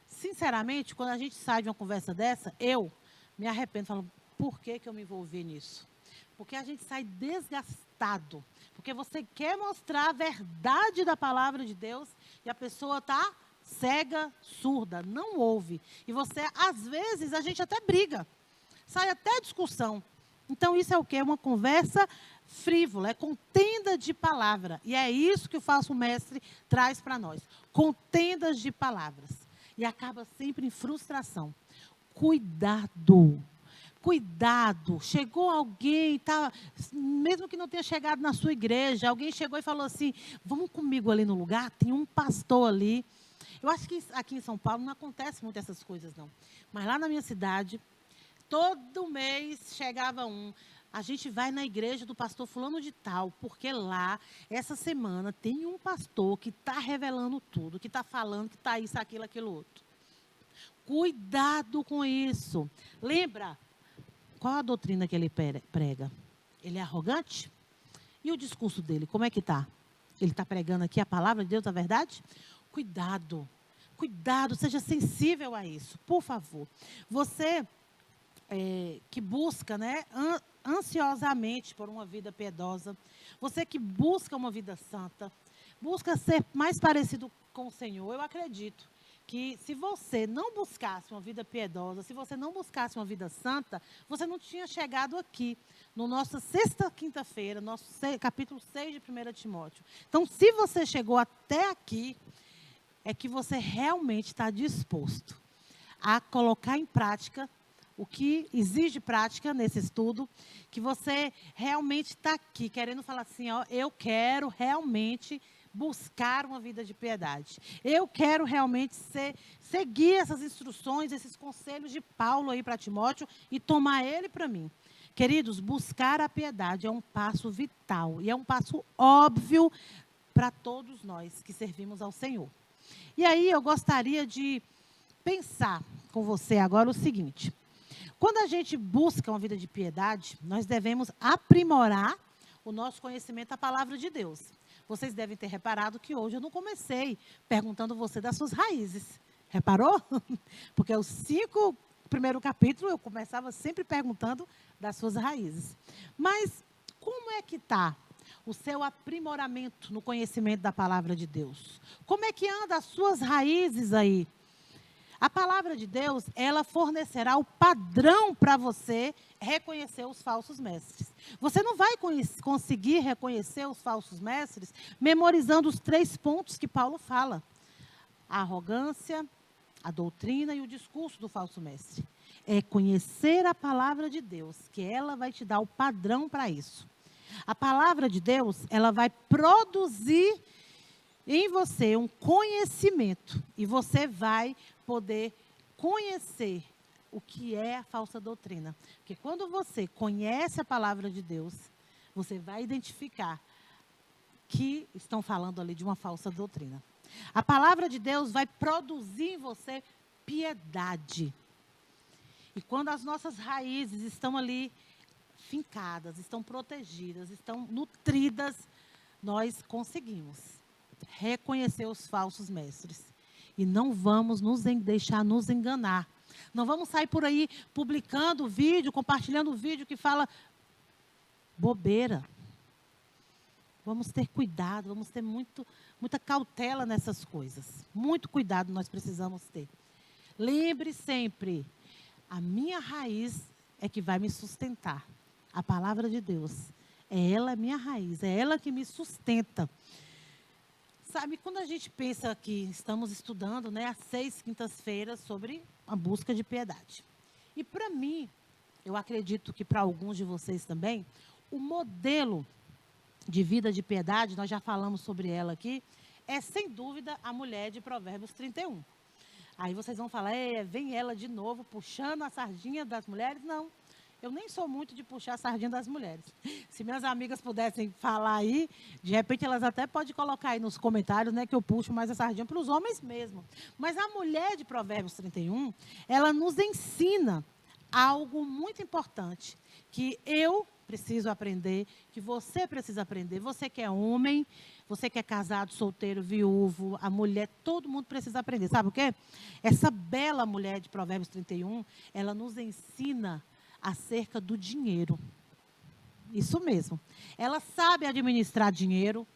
Sinceramente, quando a gente sai de uma conversa dessa, eu me arrependo, falo, por que eu me envolvi nisso? Porque a gente sai desgastado, porque você quer mostrar a verdade da palavra de Deus e a pessoa está cega, surda, não ouve. E você, às vezes, a gente até briga, sai até discussão. Então, isso é o quê? É uma conversa frívola, é contenda de palavra. E é isso que o falso mestre traz para nós, contendas de palavras. E acaba sempre em frustração. Cuidado. Cuidado. Chegou alguém, mesmo que não tenha chegado na sua igreja, alguém chegou e falou assim, vamos comigo ali no lugar, tem um pastor ali. Eu acho que aqui em São Paulo não acontece muito essas coisas, não. Mas lá na minha cidade, todo mês chegava um. A gente vai na igreja do pastor fulano de tal, porque lá, essa semana, tem um pastor que está revelando tudo, que está falando que está isso, aquilo, aquilo outro. Cuidado com isso. Lembra, qual a doutrina que ele prega? Ele é arrogante? E o discurso dele, como é que está? Ele está pregando aqui a palavra de Deus, a verdade? Cuidado, cuidado, seja sensível a isso, por favor. Você que busca, né, ansiosamente por uma vida piedosa, você que busca uma vida santa, busca ser mais parecido com o Senhor, eu acredito que se você não buscasse uma vida piedosa, se você não buscasse uma vida santa, você não tinha chegado aqui, no nossa sexta quinta-feira, nosso capítulo 6 de 1 Timóteo. Então, se você chegou até aqui, é que você realmente está disposto a colocar em prática o que exige prática nesse estudo, que você realmente está aqui, querendo falar assim, ó, eu quero realmente buscar uma vida de piedade. Eu quero realmente seguir essas instruções, esses conselhos de Paulo aí para Timóteo e tomar ele para mim. Queridos, buscar a piedade é um passo vital e é um passo óbvio para todos nós que servimos ao Senhor. E aí eu gostaria de pensar com você agora o seguinte. Quando a gente busca uma vida de piedade, nós devemos aprimorar o nosso conhecimento da palavra de Deus. Vocês devem ter reparado que hoje eu não comecei perguntando você das suas raízes. Reparou? Porque os 5 primeiros capítulos eu começava sempre perguntando das suas raízes. Mas como é que está o seu aprimoramento no conhecimento da palavra de Deus? Como é que anda as suas raízes aí? A palavra de Deus, ela fornecerá o padrão para você reconhecer os falsos mestres. Você não vai conseguir reconhecer os falsos mestres memorizando os 3 pontos que Paulo fala. A arrogância, a doutrina e o discurso do falso mestre. É conhecer a palavra de Deus, que ela vai te dar o padrão para isso. A palavra de Deus, ela vai produzir em você um conhecimento. E você vai poder conhecer o que é a falsa doutrina. Porque quando você conhece a palavra de Deus, você vai identificar que estão falando ali de uma falsa doutrina. A palavra de Deus vai produzir em você piedade. E quando as nossas raízes estão ali fincadas, estão protegidas, estão nutridas, nós conseguimos reconhecer os falsos mestres. E não vamos deixar nos enganar. Não vamos sair por aí publicando vídeo, compartilhando vídeo que fala bobeira. Vamos ter cuidado, vamos ter muita cautela nessas coisas. Muito cuidado nós precisamos ter. Lembre sempre, a minha raiz é que vai me sustentar. A palavra de Deus. Ela é minha raiz, é ela que me sustenta. Sabe, quando a gente pensa que estamos estudando, né, às 6 quintas-feiras sobre a busca de piedade. E para mim, eu acredito que para alguns de vocês também, o modelo de vida de piedade, nós já falamos sobre ela aqui, é sem dúvida a mulher de Provérbios 31. Aí vocês vão falar, vem ela de novo puxando a sardinha das mulheres? Não. Eu nem sou muito de puxar a sardinha das mulheres. Se minhas amigas pudessem falar aí, de repente elas até podem colocar aí nos comentários, né, que eu puxo mais a sardinha para os homens mesmo. Mas a mulher de Provérbios 31, ela nos ensina algo muito importante, que eu preciso aprender, que você precisa aprender. Você que é homem, você que é casado, solteiro, viúvo, a mulher, todo mundo precisa aprender. Sabe o quê? Essa bela mulher de Provérbios 31, ela nos ensina acerca do dinheiro. Isso mesmo. Ela sabe administrar dinheiro.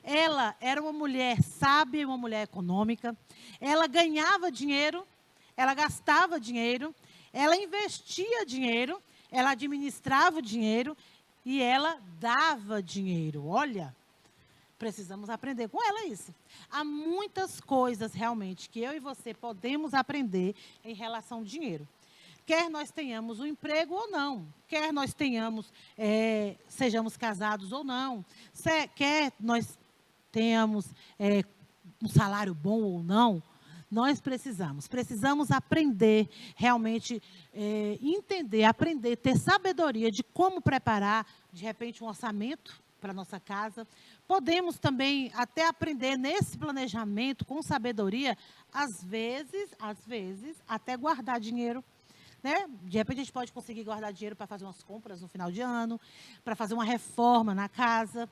Ela era uma mulher sábia, uma mulher econômica. Ela ganhava dinheiro, ela gastava dinheiro, ela investia dinheiro, ela administrava o dinheiro e ela dava dinheiro. Olha, precisamos aprender com ela isso. Há muitas coisas realmente que eu e você podemos aprender em relação ao dinheiro. Quer nós tenhamos um emprego ou não, quer nós sejamos casados ou não, quer nós tenhamos um salário bom ou não, nós precisamos aprender realmente, entender, aprender, ter sabedoria de como preparar, de repente, um orçamento para a nossa casa. Podemos também até aprender nesse planejamento, com sabedoria, às vezes, até guardar dinheiro. Né? De repente, a gente pode conseguir guardar dinheiro para fazer umas compras no final de ano, para fazer uma reforma na casa.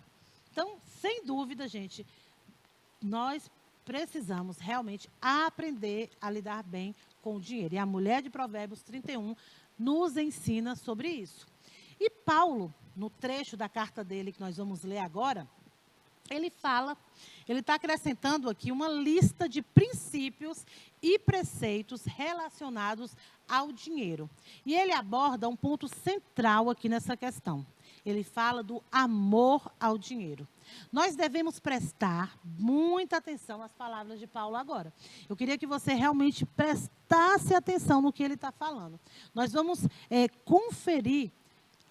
Então, sem dúvida, gente, nós precisamos realmente aprender a lidar bem com o dinheiro. E a mulher de Provérbios 31 nos ensina sobre isso. E Paulo, no trecho da carta dele que nós vamos ler agora, ele está acrescentando aqui uma lista de princípios e preceitos relacionados ao dinheiro. E ele aborda um ponto central aqui nessa questão. Ele fala do amor ao dinheiro. Nós devemos prestar muita atenção às palavras de Paulo agora. Eu queria que você realmente prestasse atenção no que ele está falando. Nós vamos conferir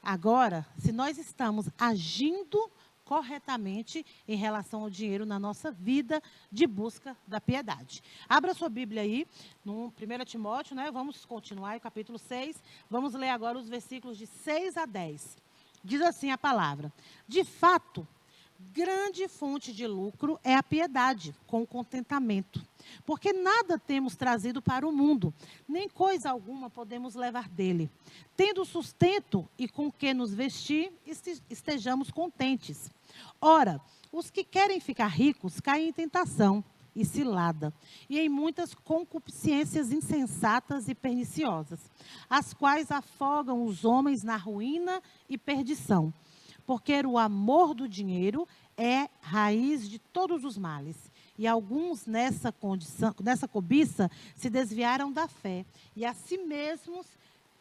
agora se nós estamos agindo corretamente em relação ao dinheiro na nossa vida de busca da piedade. Abra sua Bíblia aí, no 1 Timóteo, né? Vamos continuar, o capítulo 6. Vamos ler agora os versículos de 6 a 10. Diz assim a palavra: de fato, grande fonte de lucro é a piedade, com contentamento. Porque nada temos trazido para o mundo, nem coisa alguma podemos levar dele. Tendo sustento e com que nos vestir, estejamos contentes. Ora, os que querem ficar ricos caem em tentação e cilada, e em muitas concupiscências insensatas e perniciosas, as quais afogam os homens na ruína e perdição. Porque o amor do dinheiro é raiz de todos os males. E alguns nessa cobiça se desviaram da fé e a si mesmos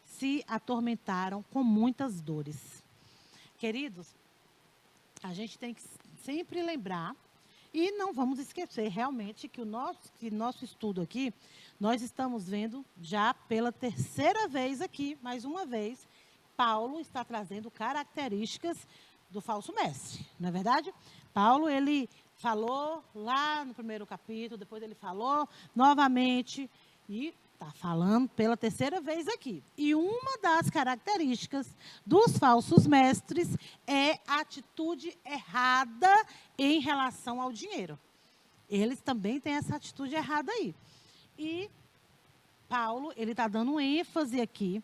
se atormentaram com muitas dores. Queridos, a gente tem que sempre lembrar e não vamos esquecer realmente que nosso estudo aqui, nós estamos vendo já pela terceira vez aqui, mais uma vez, Paulo está trazendo características do falso mestre, não é verdade? Paulo, ele falou lá no primeiro capítulo, depois ele falou novamente e está falando pela terceira vez aqui. E uma das características dos falsos mestres é a atitude errada em relação ao dinheiro. Eles também têm essa atitude errada aí. E Paulo, ele está dando ênfase aqui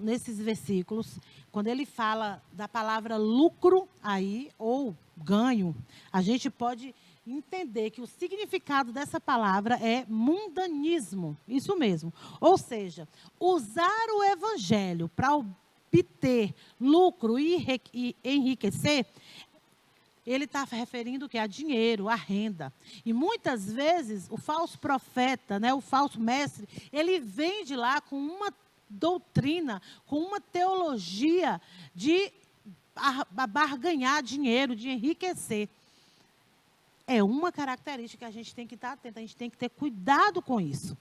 nesses versículos, quando ele fala da palavra lucro aí, ou ganho, a gente pode entender que o significado dessa palavra é mundanismo, isso mesmo. Ou seja, usar o evangelho para obter lucro e enriquecer, ele está referindo que a dinheiro, a renda. E muitas vezes o falso profeta, o falso mestre, ele vem de lá com uma doutrina, com uma teologia de barganhar dinheiro, de enriquecer. É uma característica que a gente tem que estar atento, a gente tem que ter cuidado com isso.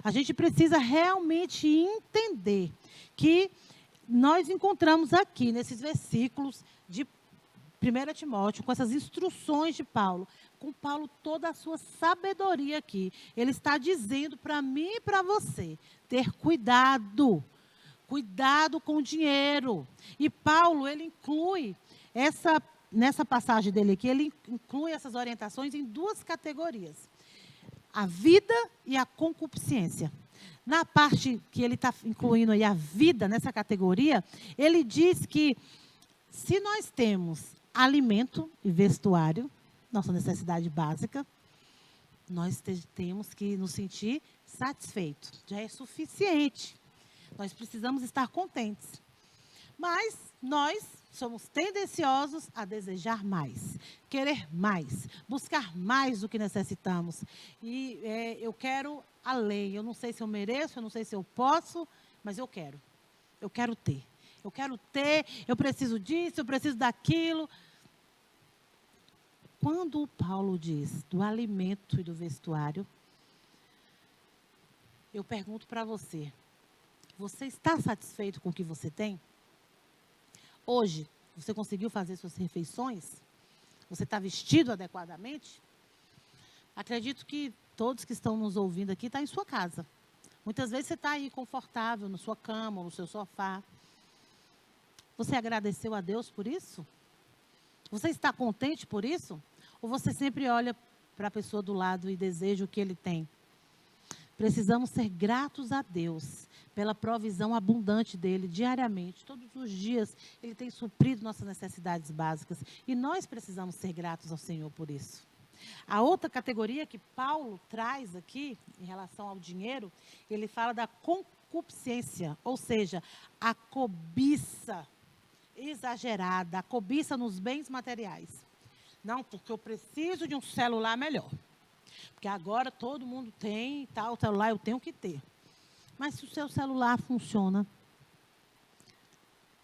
A gente precisa realmente entender que nós encontramos aqui, nesses versículos de 1 Timóteo, com essas instruções de Paulo, com Paulo toda a sua sabedoria aqui. Ele está dizendo para mim e para você, ter cuidado. Cuidado com o dinheiro. E Paulo, ele inclui, nessa passagem dele aqui, ele inclui essas orientações em duas categorias. A vida e a concupiscência. Na parte que ele está incluindo aí a vida nessa categoria, ele diz que se nós temos alimento e vestuário, nossa necessidade básica, nós temos que nos sentir satisfeitos. Já é suficiente. Nós precisamos estar contentes. Mas nós somos tendenciosos a desejar mais, querer mais, buscar mais do que necessitamos. E eu quero além. Eu não sei se eu mereço, eu não sei se eu posso, mas eu quero. Eu quero ter. Eu quero ter, eu preciso disso, eu preciso daquilo. Quando o Paulo diz do alimento e do vestuário, eu pergunto para você, você está satisfeito com o que você tem? Hoje, você conseguiu fazer suas refeições? Você está vestido adequadamente? Acredito que todos que estão nos ouvindo aqui estão em sua casa. Muitas vezes você está aí confortável, na sua cama, ou no seu sofá. Você agradeceu a Deus por isso? Você está contente por isso? Ou você sempre olha para a pessoa do lado e deseja o que ele tem? Precisamos ser gratos a Deus pela provisão abundante dele diariamente. Todos os dias ele tem suprido nossas necessidades básicas. E nós precisamos ser gratos ao Senhor por isso. A outra categoria que Paulo traz aqui, em relação ao dinheiro, ele fala da concupiscência, ou seja, a cobiça exagerada, a cobiça nos bens materiais. Não, porque eu preciso de um celular melhor. Porque agora todo mundo tem, tal celular eu tenho que ter. Mas se o seu celular funciona,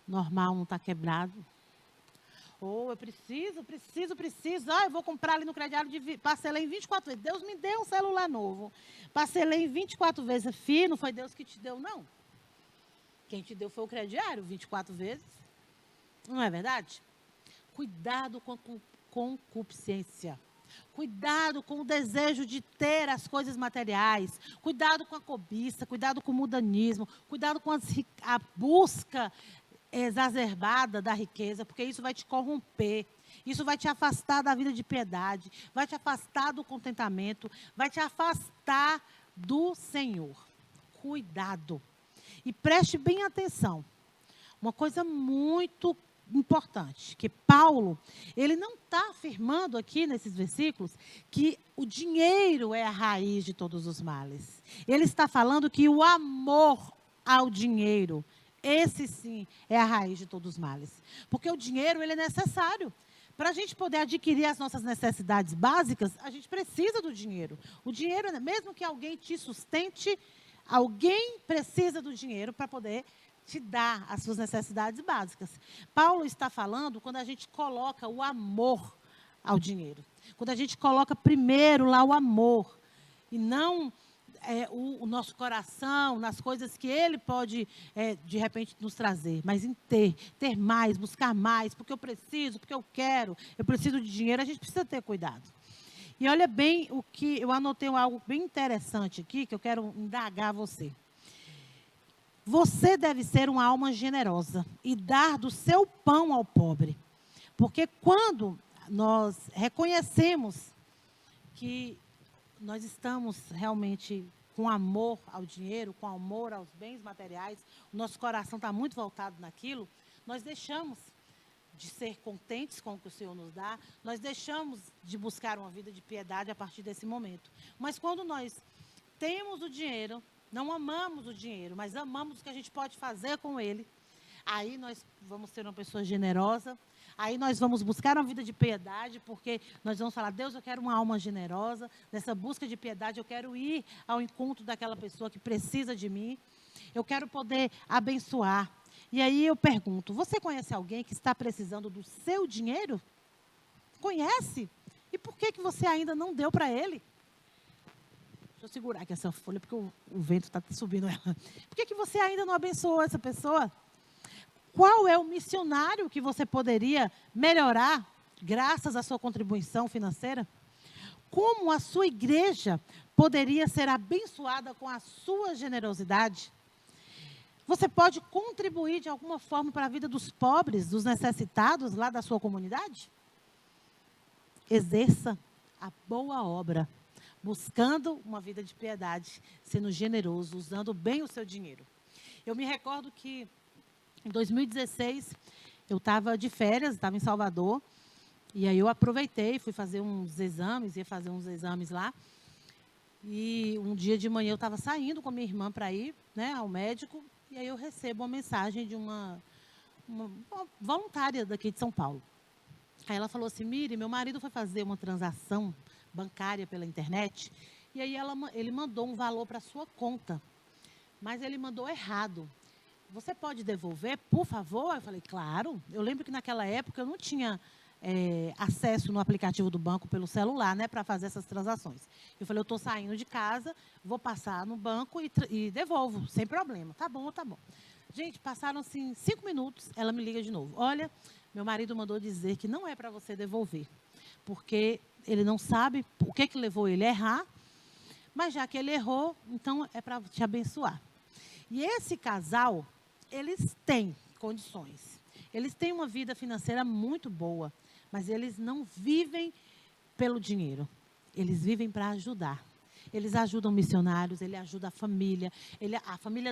normal, não está quebrado. Ou eu preciso. Eu vou comprar ali no crediário, parcelei em 24 vezes. Deus me deu um celular novo. Parcelei em 24 vezes. Filho, não foi Deus que te deu, não. Quem te deu foi o crediário, 24 vezes. Não é verdade? Cuidado com a concupiscência. Cuidado com o desejo de ter as coisas materiais. Cuidado com a cobiça. Cuidado com o mundanismo. Cuidado com a busca exacerbada da riqueza, porque isso vai te corromper. Isso vai te afastar da vida de piedade, vai te afastar do contentamento, vai te afastar do Senhor. Cuidado. E preste bem atenção. Uma coisa muito importante, que Paulo, ele não está afirmando aqui nesses versículos que o dinheiro é a raiz de todos os males. Ele está falando que o amor ao dinheiro, esse sim é a raiz de todos os males. Porque o dinheiro, ele é necessário. Para a gente poder adquirir as nossas necessidades básicas, a gente precisa do dinheiro. O dinheiro, mesmo que alguém te sustente, alguém precisa do dinheiro para poder te dar as suas necessidades básicas. Paulo está falando quando a gente coloca o amor ao dinheiro. Quando a gente coloca primeiro lá o amor e não o nosso coração nas coisas que ele pode, de repente, nos trazer. Mas em ter mais, buscar mais, porque eu preciso, porque eu quero, eu preciso de dinheiro, a gente precisa ter cuidado. E olha bem o que, eu anotei algo bem interessante aqui, que eu quero indagar você. Você deve ser uma alma generosa e dar do seu pão ao pobre. Porque quando nós reconhecemos que nós estamos realmente com amor ao dinheiro, com amor aos bens materiais, o nosso coração está muito voltado naquilo, nós deixamos de ser contentes com o que o Senhor nos dá, nós deixamos de buscar uma vida de piedade a partir desse momento. Mas quando nós temos o dinheiro, não amamos o dinheiro, mas amamos o que a gente pode fazer com ele, aí nós vamos ser uma pessoa generosa, aí nós vamos buscar uma vida de piedade, porque nós vamos falar, Deus, eu quero uma alma generosa, nessa busca de piedade eu quero ir ao encontro daquela pessoa que precisa de mim, eu quero poder abençoar. E aí eu pergunto, você conhece alguém que está precisando do seu dinheiro? Conhece? E por que você ainda não deu para ele? Deixa eu segurar aqui essa folha, porque o vento está subindo ela. Por que você ainda não abençoou essa pessoa? Qual é o missionário que você poderia melhorar graças à sua contribuição financeira? Como a sua igreja poderia ser abençoada com a sua generosidade? Você pode contribuir de alguma forma para a vida dos pobres, dos necessitados lá da sua comunidade? Exerça a boa obra, buscando uma vida de piedade, sendo generoso, usando bem o seu dinheiro. Eu me recordo que em 2016, eu estava de férias, estava em Salvador, e aí eu aproveitei, fui fazer uns exames, ia fazer uns exames lá, e um dia de manhã eu estava saindo com a minha irmã para ir, né, ao médico, e aí eu recebo uma mensagem de uma voluntária daqui de São Paulo. Aí ela falou assim, Miri, meu marido foi fazer uma transação bancária pela internet, e aí ele mandou um valor para a sua conta, mas ele mandou errado. Você pode devolver, por favor? Eu falei, claro. Eu lembro que naquela época eu não tinha acesso no aplicativo do banco pelo celular, né, para fazer essas transações. Eu falei, eu estou saindo de casa, vou passar no banco e devolvo, sem problema. Tá bom, tá bom. Gente, passaram assim 5 minutos, ela me liga de novo. Olha, meu marido mandou dizer que não é para você devolver, porque ele não sabe o que levou ele a errar, mas já que ele errou, então é para te abençoar. E esse casal, eles têm condições. Eles têm uma vida financeira muito boa, mas eles não vivem pelo dinheiro. Eles vivem para ajudar. Eles ajudam missionários, ele ajuda a família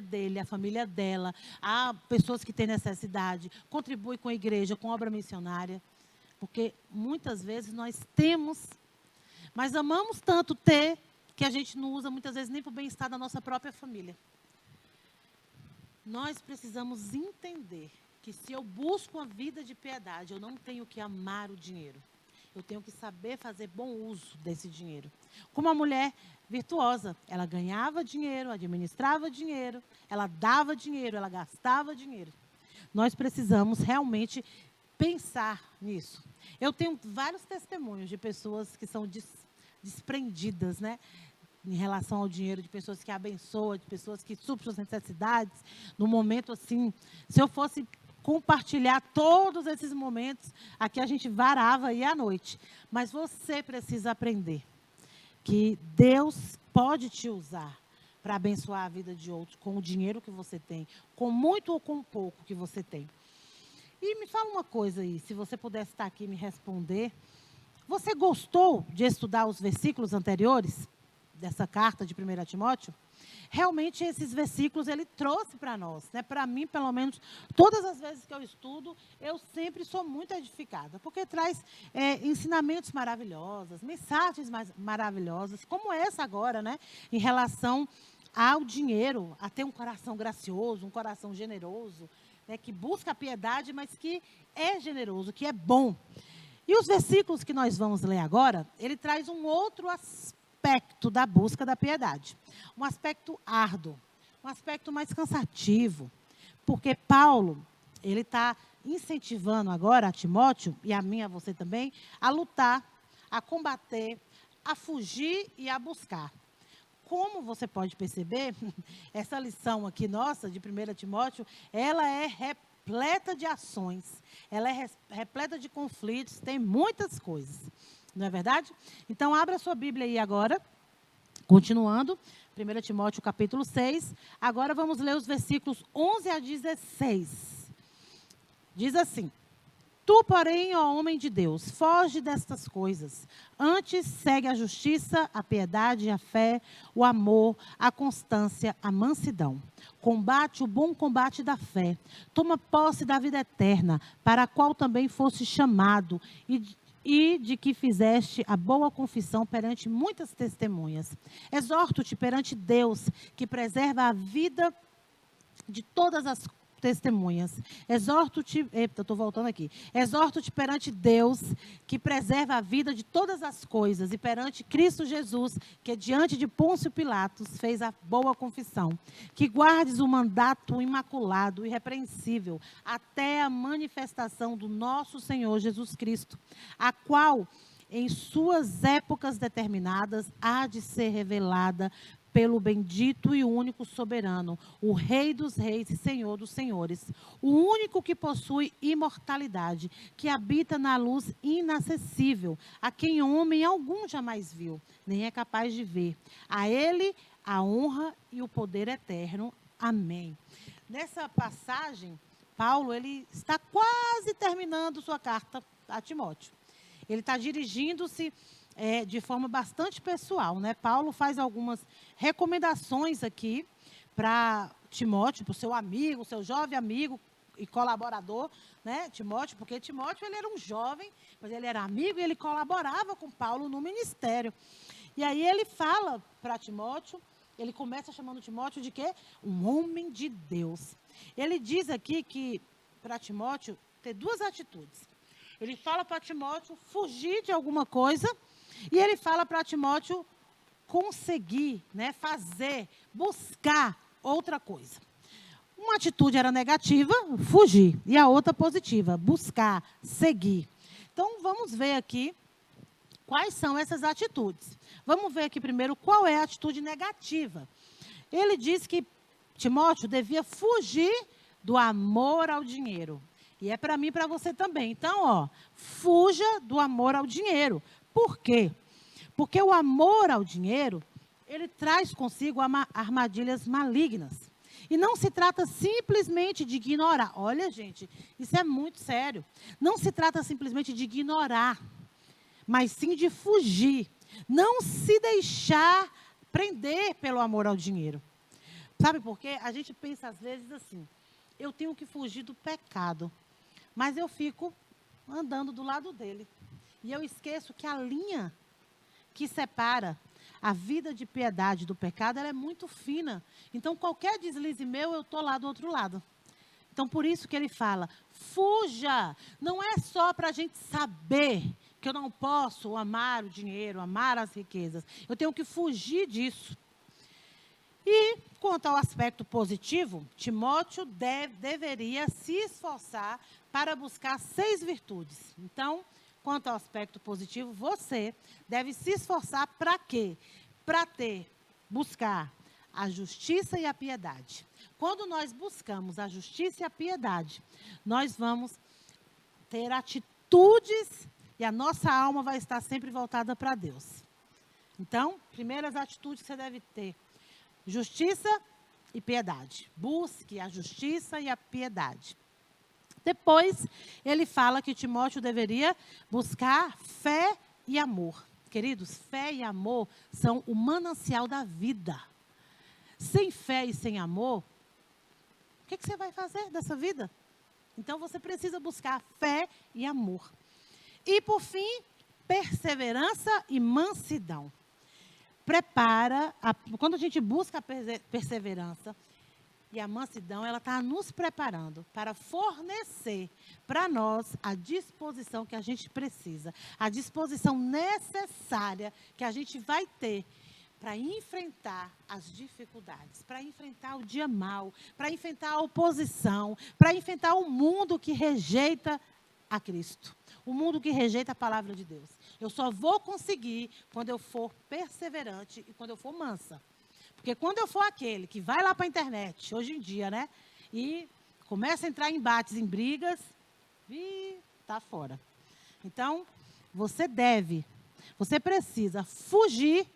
dele, a família dela, a pessoas que têm necessidade, contribui com a igreja, com a obra missionária. Porque muitas vezes nós temos, mas amamos tanto ter, que a gente não usa muitas vezes nem para o bem-estar da nossa própria família. Nós precisamos entender que se eu busco uma vida de piedade, eu não tenho que amar o dinheiro. Eu tenho que saber fazer bom uso desse dinheiro. Como uma mulher virtuosa, ela ganhava dinheiro, administrava dinheiro, ela dava dinheiro, ela gastava dinheiro. Nós precisamos realmente pensar nisso. Eu tenho vários testemunhos de pessoas que são desprendidas, né? Em relação ao dinheiro, de pessoas que abençoam, de pessoas que suprem suas necessidades. No momento assim, se eu fosse compartilhar todos esses momentos, aqui a gente varava aí à noite. Mas você precisa aprender que Deus pode te usar para abençoar a vida de outros com o dinheiro que você tem, com muito ou com pouco que você tem. E me fala uma coisa aí, se você pudesse estar aqui e me responder. Você gostou de estudar os versículos anteriores dessa carta de 1 Timóteo? Realmente esses versículos ele trouxe para nós, né? Para mim, pelo menos, todas as vezes que eu estudo, eu sempre sou muito edificada, porque traz ensinamentos maravilhosos, mensagens maravilhosas, como essa agora, né? Em relação ao dinheiro, a ter um coração gracioso, um coração generoso, né? Que busca a piedade, mas que é generoso, que é bom. E os versículos que nós vamos ler agora, ele traz um outro aspecto da busca da piedade. Um aspecto árduo, um aspecto mais cansativo. Porque Paulo, ele está incentivando agora a Timóteo, e a mim, a você também, a lutar, a combater, a fugir e a buscar. Como você pode perceber, essa lição aqui nossa, de 1 Timóteo, ela é repleta de ações, ela é repleta de conflitos, tem muitas coisas, não é verdade? Então, abra sua Bíblia aí agora, continuando, 1 Timóteo capítulo 6, agora vamos ler os versículos 11 a 16. Diz assim: Tu, porém, ó homem de Deus, foge destas coisas. Antes segue a justiça, a piedade, a fé, o amor, a constância, a mansidão. Combate o bom combate da fé. Toma posse da vida eterna, para a qual também foste chamado, e de que fizeste a boa confissão perante muitas testemunhas. Exorto-te perante Deus, que preserva a vida de todas as testemunhas. Exorto-te, estou voltando aqui. Exorto-te perante Deus, que preserva a vida de todas as coisas, e perante Cristo Jesus, que diante de Pôncio Pilatos fez a boa confissão, que guardes o mandato imaculado, irrepreensível, até a manifestação do nosso Senhor Jesus Cristo, a qual, em suas épocas determinadas, há de ser revelada pelo bendito e único soberano, o Rei dos reis e Senhor dos senhores, o único que possui imortalidade, que habita na luz inacessível, a quem homem algum jamais viu, nem é capaz de ver. A ele a honra e o poder eterno. Amém. Nessa passagem, Paulo ele está quase terminando sua carta a Timóteo. Ele está dirigindo-se de forma bastante pessoal, né? Paulo faz algumas recomendações aqui para Timóteo, para o seu amigo, seu jovem amigo e colaborador, né? Timóteo, porque Timóteo ele era um jovem, mas ele era amigo e ele colaborava com Paulo no ministério. E aí ele fala para Timóteo, ele começa chamando Timóteo de quê? Um homem de Deus. Ele diz aqui que para Timóteo ter duas atitudes. Ele fala para Timóteo fugir de alguma coisa, e ele fala para Timóteo conseguir, né, fazer, buscar outra coisa. Uma atitude era negativa, fugir, e a outra positiva, buscar, seguir. Então, vamos ver aqui quais são essas atitudes. Vamos ver aqui primeiro qual é a atitude negativa. Ele diz que Timóteo devia fugir do amor ao dinheiro. E é para mim e para você também. Então, ó, fuja do amor ao dinheiro. Por quê? Porque o amor ao dinheiro, ele traz consigo armadilhas malignas. E não se trata simplesmente de ignorar. Olha, gente, isso é muito sério. Não se trata simplesmente de ignorar, mas sim de fugir. Não se deixar prender pelo amor ao dinheiro. Sabe por quê? A gente pensa às vezes assim, eu tenho que fugir do pecado, mas eu fico andando do lado dele. E eu esqueço que a linha que separa a vida de piedade do pecado, ela é muito fina. Então, qualquer deslize meu, eu estou lá do outro lado. Então, por isso que ele fala, fuja. Não é só para a gente saber que eu não posso amar o dinheiro, amar as riquezas. Eu tenho que fugir disso. E, quanto ao aspecto positivo, Timóteo deveria se esforçar para buscar 6 virtudes. Então, quanto ao aspecto positivo, você deve se esforçar para quê? Para buscar a justiça e a piedade. Quando nós buscamos a justiça e a piedade, nós vamos ter atitudes e a nossa alma vai estar sempre voltada para Deus. Então, primeiras atitudes que você deve ter: justiça e piedade. Busque a justiça e a piedade. Depois, ele fala que Timóteo deveria buscar fé e amor. Queridos, fé e amor são o manancial da vida. Sem fé e sem amor, o que você vai fazer dessa vida? Então, você precisa buscar fé e amor. E, por fim, perseverança e mansidão. Quando a gente busca a perseverança e a mansidão, ela está nos preparando para fornecer para nós a disposição que a gente precisa, a disposição necessária que a gente vai ter para enfrentar as dificuldades, para enfrentar o dia mau, para enfrentar a oposição, para enfrentar o mundo que rejeita a Cristo, o mundo que rejeita a palavra de Deus. Eu só vou conseguir quando eu for perseverante e quando eu for mansa. Porque quando eu for aquele que vai lá para a internet, hoje em dia, né? E começa a entrar em embates, em brigas, está fora. Então, você precisa fugir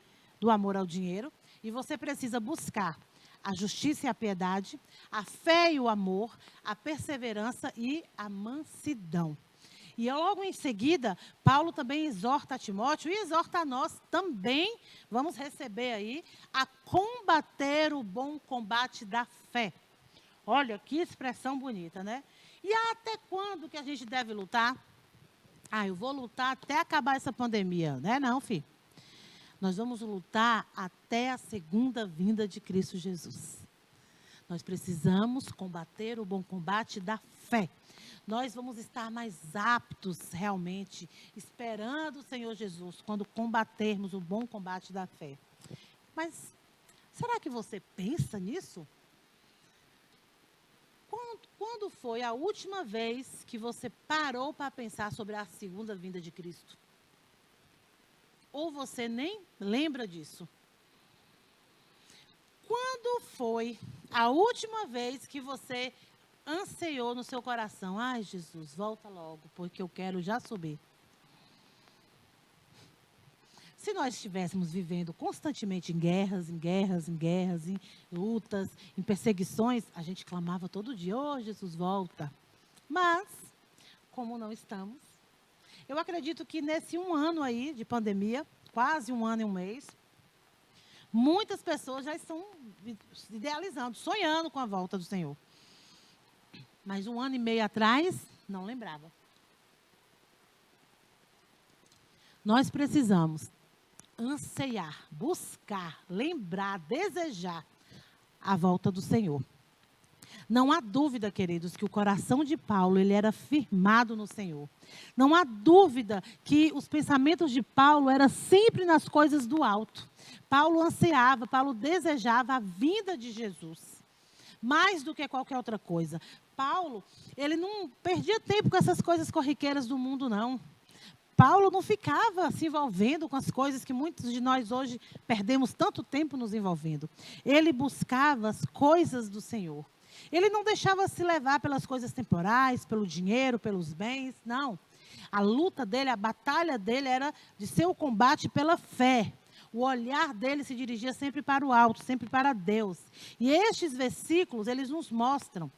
do amor ao dinheiro e você precisa buscar a justiça e a piedade, a fé e o amor, a perseverança e a mansidão. E logo em seguida, Paulo também exorta a Timóteo e exorta a nós também, vamos receber aí, a combater o bom combate da fé. Olha, que expressão bonita, né? E até quando que a gente deve lutar? Eu vou lutar até acabar essa pandemia, né? Não, filho. Nós vamos lutar até a segunda vinda de Cristo Jesus. Nós precisamos combater o bom combate da fé. Nós vamos estar mais aptos, realmente, esperando o Senhor Jesus, quando combatermos o bom combate da fé. Mas, será que você pensa nisso? Quando foi a última vez que você parou para pensar sobre a segunda vinda de Cristo? Ou você nem lembra disso? Quando foi a última vez que você anseiou no seu coração? Ai, Jesus, volta logo, porque eu quero já subir. Se nós estivéssemos vivendo constantemente em guerras, em lutas, em perseguições, a gente clamava todo dia, Jesus, volta. Mas, como não estamos, eu acredito que nesse 1 ano aí de pandemia, quase 1 ano e 1 mês, muitas pessoas já estão idealizando, sonhando com a volta do Senhor. Mas 1 ano e meio atrás, não lembrava. Nós precisamos anseiar, buscar, lembrar, desejar a volta do Senhor. Não há dúvida, queridos, que o coração de Paulo, ele era firmado no Senhor. Não há dúvida que os pensamentos de Paulo eram sempre nas coisas do alto. Paulo ansiava, Paulo desejava a vinda de Jesus. Mais do que qualquer outra coisa. Paulo, ele não perdia tempo com essas coisas corriqueiras do mundo, não. Paulo não ficava se envolvendo com as coisas que muitos de nós hoje perdemos tanto tempo nos envolvendo. Ele buscava as coisas do Senhor. Ele não deixava se levar pelas coisas temporais, pelo dinheiro, pelos bens, não. A luta dele, a batalha dele era de ser o combate pela fé. O olhar dele se dirigia sempre para o alto, sempre para Deus. E estes versículos, eles nos mostram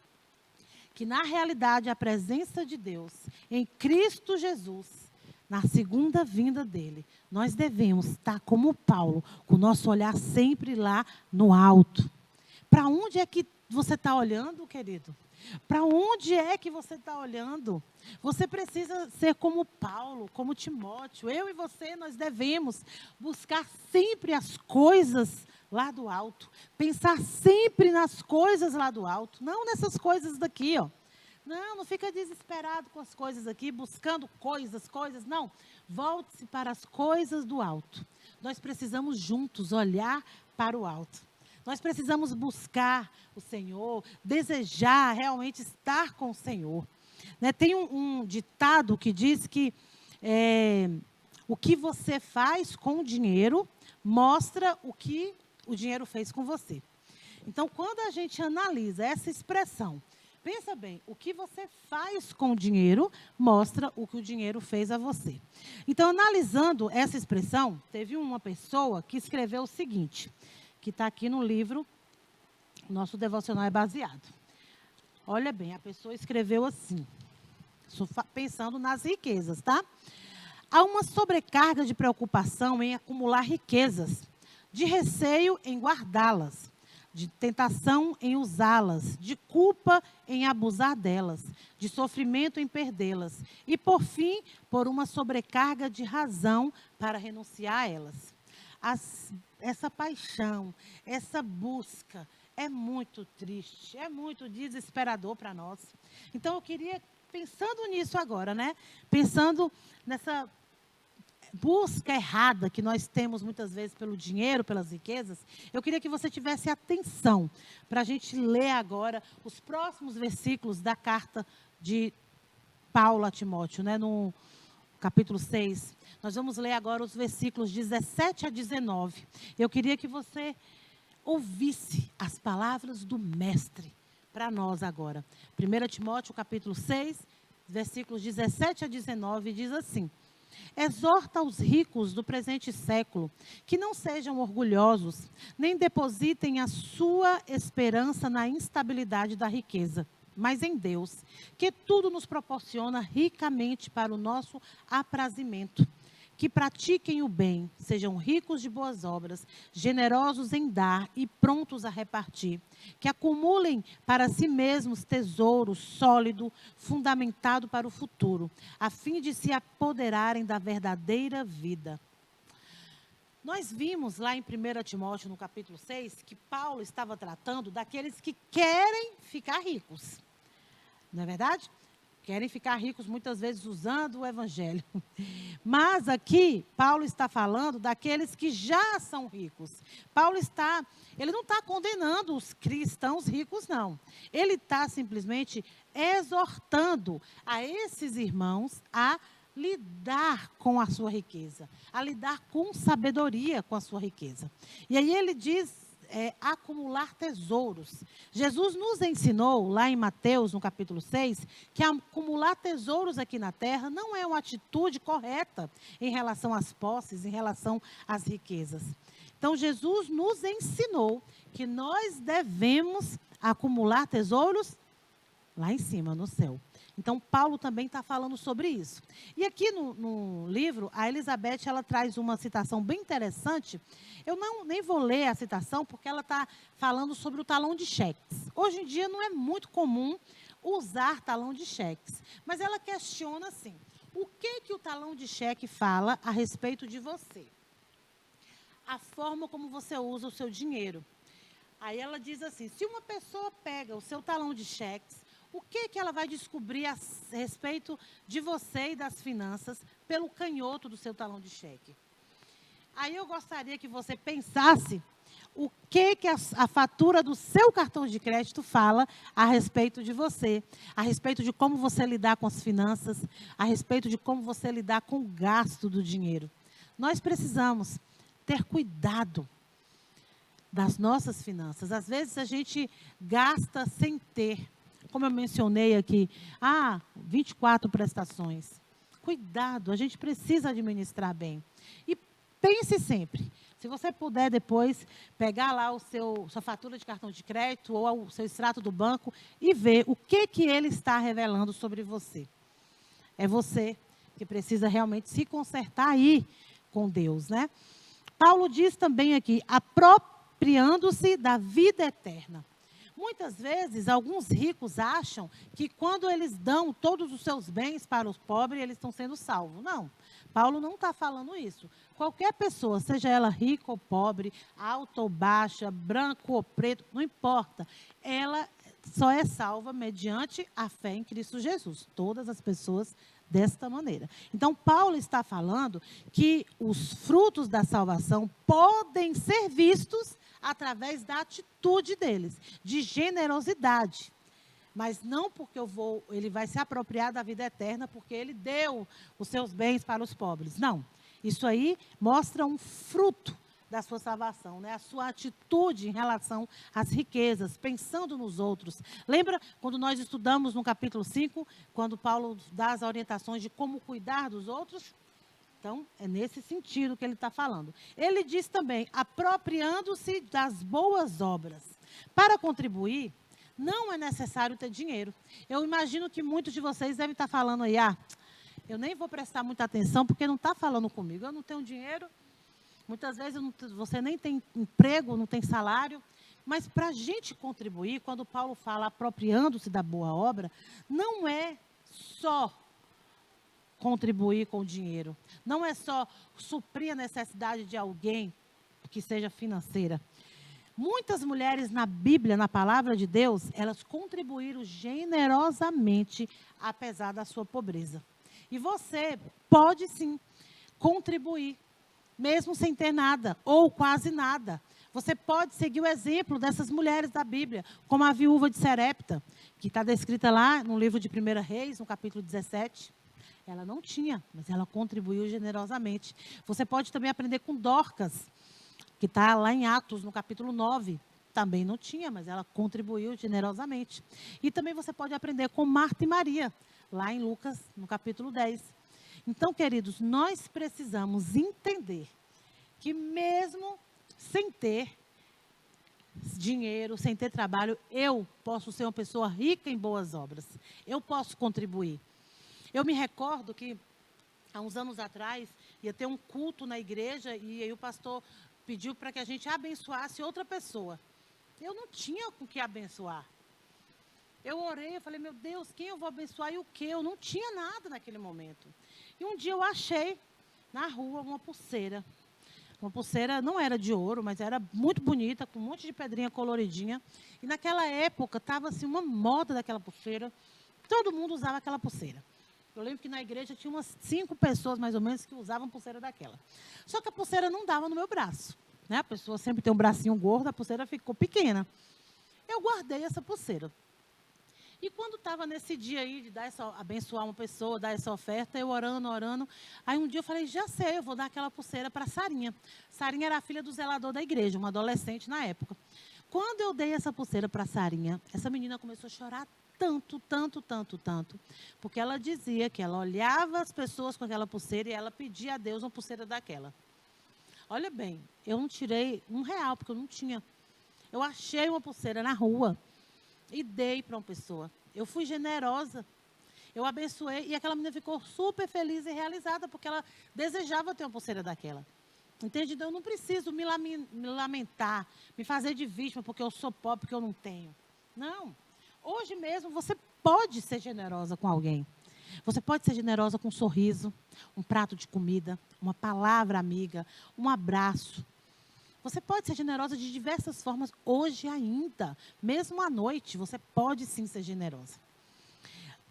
que, na realidade, a presença de Deus em Cristo Jesus, na segunda vinda dele, nós devemos estar como Paulo, com o nosso olhar sempre lá no alto. Para onde é que você está olhando, querido? Para onde é que você está olhando? Você precisa ser como Paulo, como Timóteo. Eu e você, nós devemos buscar sempre as coisas lá do alto. Pensar sempre nas coisas lá do alto. Não nessas coisas daqui, ó. Não fica desesperado com as coisas aqui, buscando coisas. Não, volte-se para as coisas do alto. Nós precisamos juntos olhar para o alto. Nós precisamos buscar o Senhor, desejar realmente estar com o Senhor. Né? Tem um ditado que diz que o que você faz com o dinheiro mostra o que o dinheiro fez com você. Então, quando a gente analisa essa expressão, pensa bem, o que você faz com o dinheiro mostra o que o dinheiro fez a você. Então, analisando essa expressão, teve uma pessoa que escreveu o seguinte, que está aqui no livro, nosso devocional é baseado. Olha bem, a pessoa escreveu assim, pensando nas riquezas, tá? Há uma sobrecarga de preocupação em acumular riquezas, de receio em guardá-las, de tentação em usá-las, de culpa em abusar delas, de sofrimento em perdê-las e, por fim, por uma sobrecarga de razão para renunciar a elas. Essa paixão, essa busca é muito triste, é muito desesperador para nós. Então, eu queria, pensando nisso agora, né? Pensando nessa busca errada que nós temos muitas vezes pelo dinheiro, pelas riquezas, eu queria que você tivesse atenção para a gente ler agora os próximos versículos da carta de Paulo a Timóteo, né, no capítulo 6. Nós vamos ler agora os versículos 17 a 19. Eu queria que você ouvisse as palavras do mestre para nós agora. 1 Timóteo, capítulo 6, versículos 17 a 19, diz assim: exorta os ricos do presente século que não sejam orgulhosos, nem depositem a sua esperança na instabilidade da riqueza, mas em Deus, que tudo nos proporciona ricamente para o nosso aprazimento. Que pratiquem o bem, sejam ricos de boas obras, generosos em dar e prontos a repartir. Que acumulem para si mesmos tesouro sólido, fundamentado para o futuro, a fim de se apoderarem da verdadeira vida. Nós vimos lá em 1 Timóteo, no capítulo 6, que Paulo estava tratando daqueles que querem ficar ricos. Não é verdade? Querem ficar ricos muitas vezes usando o evangelho. Mas aqui, Paulo está falando daqueles que já são ricos. Ele não está condenando os cristãos ricos, não. Ele está simplesmente exortando a esses irmãos a lidar com a sua riqueza, a lidar com sabedoria com a sua riqueza. E aí ele diz, acumular tesouros. Jesus nos ensinou, lá em Mateus, no capítulo 6, que acumular tesouros aqui na terra não é uma atitude correta em relação às posses, em relação às riquezas. Então, Jesus nos ensinou que nós devemos acumular tesouros lá em cima, no céu. Então, Paulo também está falando sobre isso. E aqui no livro, a Elizabeth, ela traz uma citação bem interessante. Eu nem vou ler a citação, porque ela está falando sobre o talão de cheques. Hoje em dia, não é muito comum usar talão de cheques. Mas ela questiona assim, o que o talão de cheque fala a respeito de você? A forma como você usa o seu dinheiro. Aí ela diz assim, se uma pessoa pega o seu talão de cheques, o que ela vai descobrir a respeito de você e das finanças pelo canhoto do seu talão de cheque? Aí eu gostaria que você pensasse o que a fatura do seu cartão de crédito fala a respeito de você, a respeito de como você lidar com as finanças, a respeito de como você lidar com o gasto do dinheiro. Nós precisamos ter cuidado das nossas finanças. Às vezes a gente gasta sem ter. Como eu mencionei aqui, 24 prestações. Cuidado, a gente precisa administrar bem. E pense sempre, se você puder depois pegar lá sua fatura de cartão de crédito ou o seu extrato do banco e ver o que ele está revelando sobre você. É você que precisa realmente se consertar aí com Deus, né? Paulo diz também aqui, apropriando-se da vida eterna. Muitas vezes, alguns ricos acham que quando eles dão todos os seus bens para os pobres, eles estão sendo salvos. Não, Paulo não está falando isso. Qualquer pessoa, seja ela rica ou pobre, alta ou baixa, branco ou preto, não importa. Ela só é salva mediante a fé em Cristo Jesus. Todas as pessoas desta maneira. Então, Paulo está falando que os frutos da salvação podem ser vistos através da atitude deles, de generosidade. Mas não porque ele vai se apropriar da vida eterna, porque ele deu os seus bens para os pobres. Não. Isso aí mostra um fruto da sua salvação, né? A sua atitude em relação às riquezas, pensando nos outros. Lembra quando nós estudamos no capítulo 5, quando Paulo dá as orientações de como cuidar dos outros? Então, é nesse sentido que ele está falando. Ele diz também, apropriando-se das boas obras. Para contribuir, não é necessário ter dinheiro. Eu imagino que muitos de vocês devem estar falando aí, eu nem vou prestar muita atenção porque não está falando comigo. Eu não tenho dinheiro, muitas vezes você nem tem emprego, não tem salário. Mas para a gente contribuir, quando Paulo fala apropriando-se da boa obra, não é só contribuir com o dinheiro. Não é só suprir a necessidade de alguém que seja financeira. Muitas mulheres na Bíblia, na palavra de Deus, elas contribuíram generosamente, apesar da sua pobreza. E você pode sim contribuir, mesmo sem ter nada, ou quase nada. Você pode seguir o exemplo dessas mulheres da Bíblia, como a viúva de Serepta, que está descrita lá no livro de 1 Reis, no capítulo 17. Ela não tinha, mas ela contribuiu generosamente. Você pode também aprender com Dorcas, que está lá em Atos, no capítulo 9. Também não tinha, mas ela contribuiu generosamente. E também você pode aprender com Marta e Maria, lá em Lucas, no capítulo 10. Então, queridos, nós precisamos entender que mesmo sem ter dinheiro, sem ter trabalho, eu posso ser uma pessoa rica em boas obras. Eu posso contribuir. Eu me recordo que, há uns anos atrás, ia ter um culto na igreja e aí o pastor pediu para que a gente abençoasse outra pessoa. Eu não tinha com que abençoar. Eu orei, eu falei, meu Deus, quem eu vou abençoar e o quê? Eu não tinha nada naquele momento. E um dia eu achei na rua uma pulseira. Uma pulseira não era de ouro, mas era muito bonita, com um monte de pedrinha coloridinha. E naquela época estava assim, uma moda daquela pulseira. Todo mundo usava aquela pulseira. Eu lembro que na igreja tinha umas 5 pessoas, mais ou menos, que usavam pulseira daquela. Só que a pulseira não dava no meu braço. Né? A pessoa sempre tem um bracinho gordo, a pulseira ficou pequena. Eu guardei essa pulseira. E quando estava nesse dia aí de abençoar uma pessoa, dar essa oferta, eu orando. Aí um dia eu falei, já sei, eu vou dar aquela pulseira para Sarinha. Sarinha era a filha do zelador da igreja, uma adolescente na época. Quando eu dei essa pulseira para Sarinha, essa menina começou a chorar tanto, porque ela dizia que ela olhava as pessoas com aquela pulseira e ela pedia a Deus uma pulseira daquela. Olha bem, eu não tirei R$1, porque eu não tinha. Eu achei uma pulseira na rua e dei para uma pessoa. Eu fui generosa. Eu abençoei e aquela menina ficou super feliz e realizada, porque ela desejava ter uma pulseira daquela. Entende? Então, eu não preciso me lamentar, me fazer de vítima porque eu sou pobre, porque eu não tenho. Não. Hoje mesmo você pode ser generosa com alguém. Você pode ser generosa com um sorriso, um prato de comida, uma palavra amiga, um abraço. Você pode ser generosa de diversas formas hoje ainda. Mesmo à noite, você pode sim ser generosa.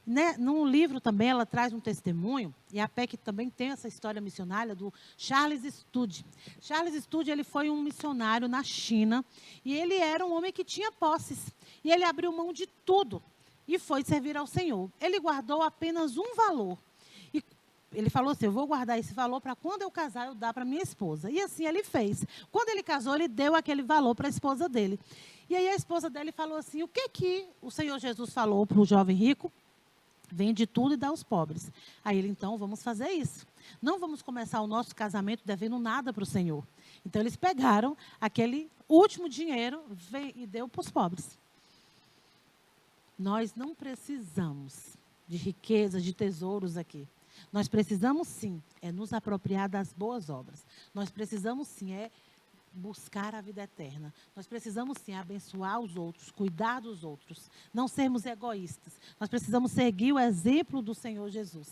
Né? No livro também ela traz um testemunho, e a PEC também tem essa história missionária do Charles Studi. Charles Studi, ele foi um missionário na China, e ele era um homem que tinha posses. E ele abriu mão de tudo e foi servir ao Senhor. Ele guardou apenas um valor. E ele falou assim, eu vou guardar esse valor para quando eu casar, eu dar para minha esposa. E assim ele fez. Quando ele casou, ele deu aquele valor para a esposa dele. E aí a esposa dele falou assim, o que o Senhor Jesus falou para o jovem rico? Vende tudo e dá aos pobres. Aí ele, então, vamos fazer isso. Não vamos começar o nosso casamento devendo nada para o Senhor. Então, eles pegaram aquele último dinheiro e deu para os pobres. Nós não precisamos de riquezas, de tesouros aqui. Nós precisamos, sim, nos apropriar das boas obras. Nós precisamos, sim, buscar a vida eterna. Nós precisamos, sim, abençoar os outros, cuidar dos outros, não sermos egoístas. Nós precisamos seguir o exemplo do Senhor Jesus.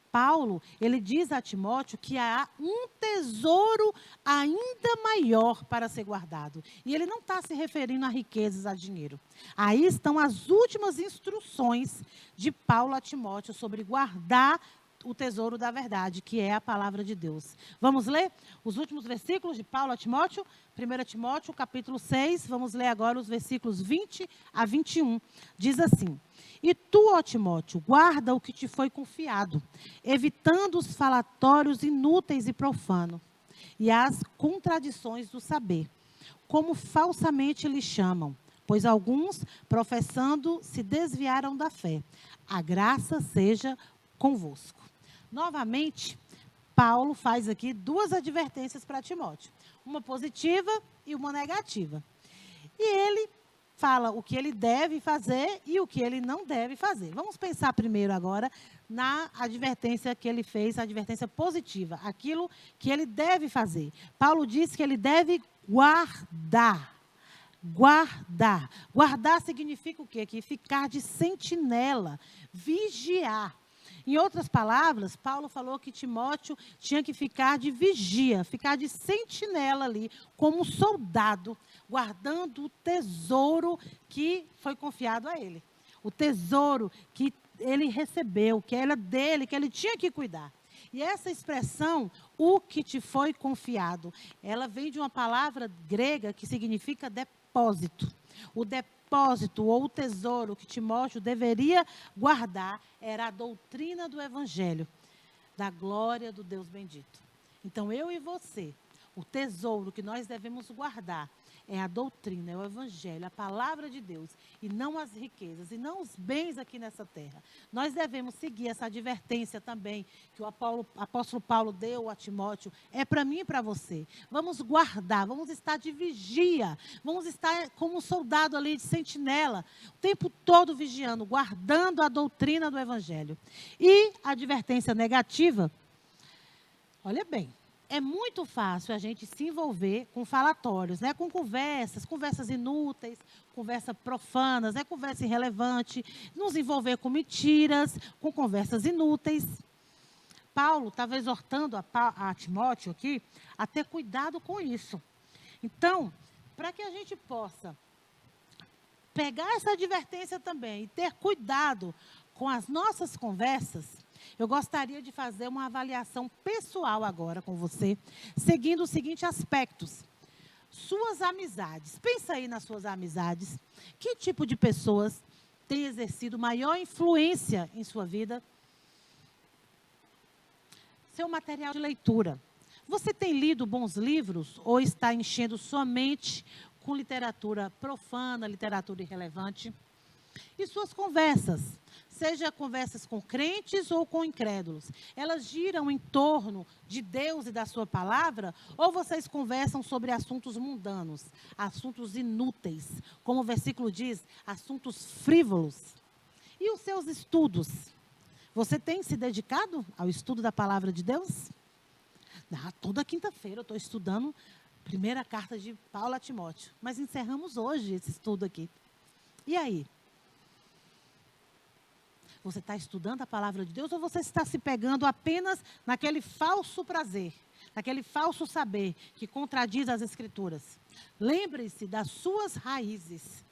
Paulo, ele diz a Timóteo que há um tesouro ainda maior para ser guardado. E ele não está se referindo a riquezas, a dinheiro. Aí estão as últimas instruções de Paulo a Timóteo sobre guardar o tesouro da verdade, que é a palavra de Deus. Vamos ler os últimos versículos de Paulo a Timóteo? 1 Timóteo, capítulo 6, vamos ler agora os versículos 20 a 21. Diz assim, e tu, ó Timóteo, guarda o que te foi confiado, evitando os falatórios inúteis e profanos, e as contradições do saber, como falsamente lhe chamam, pois alguns, professando, se desviaram da fé. A graça seja convosco. Novamente, Paulo faz aqui 2 advertências para Timóteo. Uma positiva e uma negativa. E ele fala o que ele deve fazer e o que ele não deve fazer. Vamos pensar primeiro agora na advertência que ele fez, a advertência positiva, aquilo que ele deve fazer. Paulo diz que ele deve guardar. Guardar. Guardar significa o quê? Que ficar de sentinela, vigiar. Em outras palavras, Paulo falou que Timóteo tinha que ficar de vigia, ficar de sentinela ali, como um soldado, guardando o tesouro que foi confiado a ele. O tesouro que ele recebeu, que era dele, que ele tinha que cuidar. E essa expressão, o que te foi confiado, ela vem de uma palavra grega que significa depósito. O depósito ou o tesouro que Timóteo deveria guardar era a doutrina do Evangelho, da glória do Deus bendito. Então, eu e você, o tesouro que nós devemos guardar é a doutrina, é o Evangelho, a palavra de Deus, e não as riquezas, e não os bens aqui nessa terra. Nós devemos seguir essa advertência também, que o apóstolo Paulo deu a Timóteo, é para mim e para você. Vamos guardar, vamos estar de vigia, vamos estar como um soldado ali de sentinela, o tempo todo vigiando, guardando a doutrina do Evangelho. E a advertência negativa, olha bem, é muito fácil a gente se envolver com falatórios, né? Com conversas inúteis, conversas profanas, né? Conversa irrelevante, nos envolver com mentiras, com conversas inúteis. Paulo estava exortando a Timóteo aqui a ter cuidado com isso. Então, para que a gente possa pegar essa advertência também e ter cuidado com as nossas conversas, eu gostaria de fazer uma avaliação pessoal agora com você, seguindo os seguintes aspectos. Suas amizades. Pensa aí nas suas amizades. Que tipo de pessoas têm exercido maior influência em sua vida? Seu material de leitura. Você tem lido bons livros ou está enchendo sua mente com literatura profana, literatura irrelevante? E suas conversas? Seja conversas com crentes ou com incrédulos, elas giram em torno de Deus e da sua palavra, ou vocês conversam sobre assuntos mundanos, assuntos inúteis, como o versículo diz, assuntos frívolos? E os seus estudos? Você tem se dedicado ao estudo da palavra de Deus? Toda quinta-feira eu estou estudando a primeira carta de Paulo a Timóteo, mas encerramos hoje esse estudo aqui. E aí? Você está estudando a palavra de Deus ou você está se pegando apenas naquele falso prazer, naquele falso saber que contradiz as Escrituras? Lembre-se das suas raízes.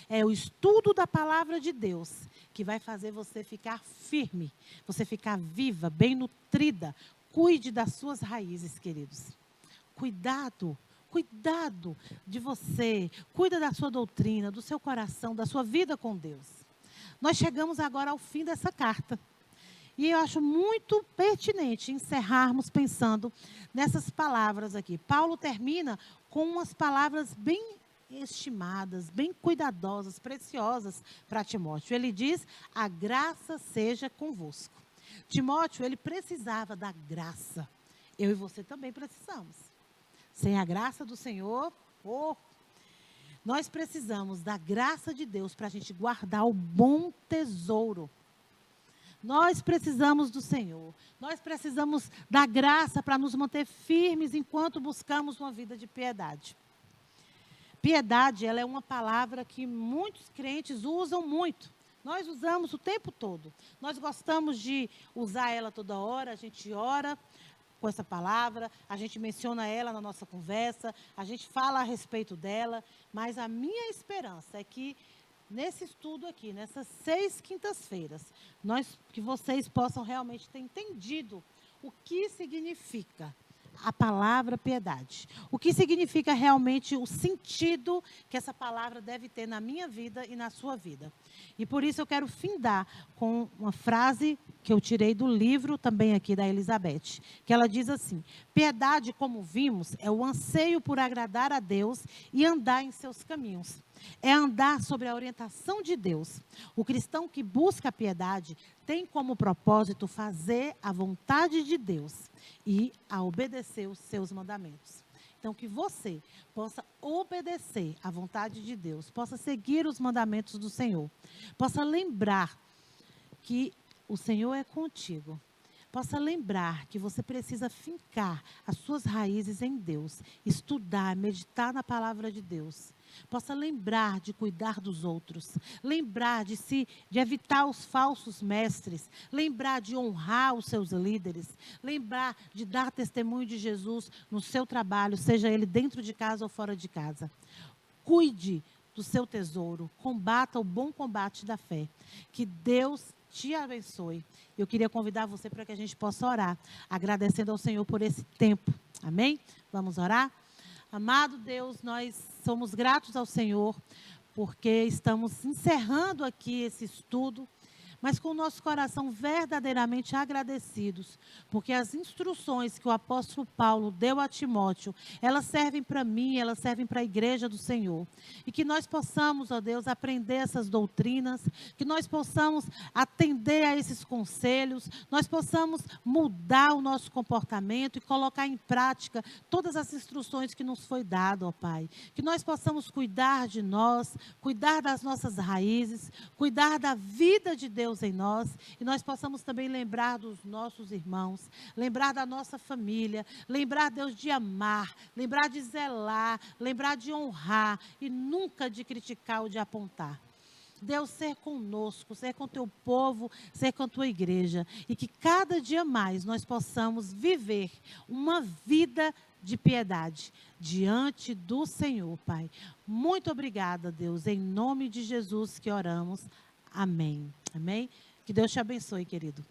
É o estudo da palavra de Deus que vai fazer você ficar firme, você ficar viva, bem nutrida. Cuide das suas raízes, queridos. Cuidado de você. Cuida da sua doutrina, do seu coração, da sua vida com Deus. Nós chegamos agora ao fim dessa carta. E eu acho muito pertinente encerrarmos pensando nessas palavras aqui. Paulo termina com umas palavras bem estimadas, bem cuidadosas, preciosas para Timóteo. Ele diz, a graça seja convosco. Timóteo, ele precisava da graça. Eu e você também precisamos. Sem a graça do Senhor, nós precisamos da graça de Deus para a gente guardar o bom tesouro. Nós precisamos do Senhor. Nós precisamos da graça para nos manter firmes enquanto buscamos uma vida de piedade. Piedade, ela é uma palavra que muitos crentes usam muito. Nós usamos o tempo todo. Nós gostamos de usar ela toda hora, a gente ora com essa palavra, a gente menciona ela na nossa conversa, a gente fala a respeito dela, mas a minha esperança é que nesse estudo aqui, nessas 6 quintas-feiras, que vocês possam realmente ter entendido o que significa a palavra piedade. O que significa realmente o sentido que essa palavra deve ter na minha vida e na sua vida. E por isso eu quero findar com uma frase que eu tirei do livro também aqui da Elizabeth, que ela diz assim, piedade, como vimos, é o anseio por agradar a Deus e andar em seus caminhos. É andar sobre a orientação de Deus. O cristão que busca a piedade tem como propósito fazer a vontade de Deus e a obedecer os seus mandamentos. Então, que você possa obedecer à vontade de Deus, possa seguir os mandamentos do Senhor, possa lembrar que o Senhor é contigo, possa lembrar que você precisa fincar as suas raízes em Deus, estudar, meditar na palavra de Deus, possa lembrar de cuidar dos outros, lembrar de evitar os falsos mestres, lembrar de honrar os seus líderes, lembrar de dar testemunho de Jesus no seu trabalho, seja ele dentro de casa ou fora de casa. Cuide do seu tesouro, combata o bom combate da fé. Que Deus te abençoe. Eu queria convidar você para que a gente possa orar, agradecendo ao Senhor por esse tempo. Amém? Vamos orar? Amado Deus, nós somos gratos ao Senhor, porque estamos encerrando aqui esse estudo, mas com o nosso coração verdadeiramente agradecidos, porque as instruções que o apóstolo Paulo deu a Timóteo, elas servem para mim, elas servem para a igreja do Senhor. E que nós possamos, ó Deus, aprender essas doutrinas, que nós possamos atender a esses conselhos, nós possamos mudar o nosso comportamento e colocar em prática todas as instruções que nos foi dado, ó Pai. Que nós possamos cuidar de nós, cuidar das nossas raízes, cuidar da vida de Deus em nós, e nós possamos também lembrar dos nossos irmãos, lembrar da nossa família, lembrar, Deus, de amar, lembrar de zelar, lembrar de honrar e nunca de criticar ou de apontar. Deus, ser conosco, ser com teu povo, ser com a tua igreja, e que cada dia mais nós possamos viver uma vida de piedade diante do Senhor, Pai. Muito obrigada, Deus, em nome de Jesus que oramos. Amém. Amém? Que Deus te abençoe, querido.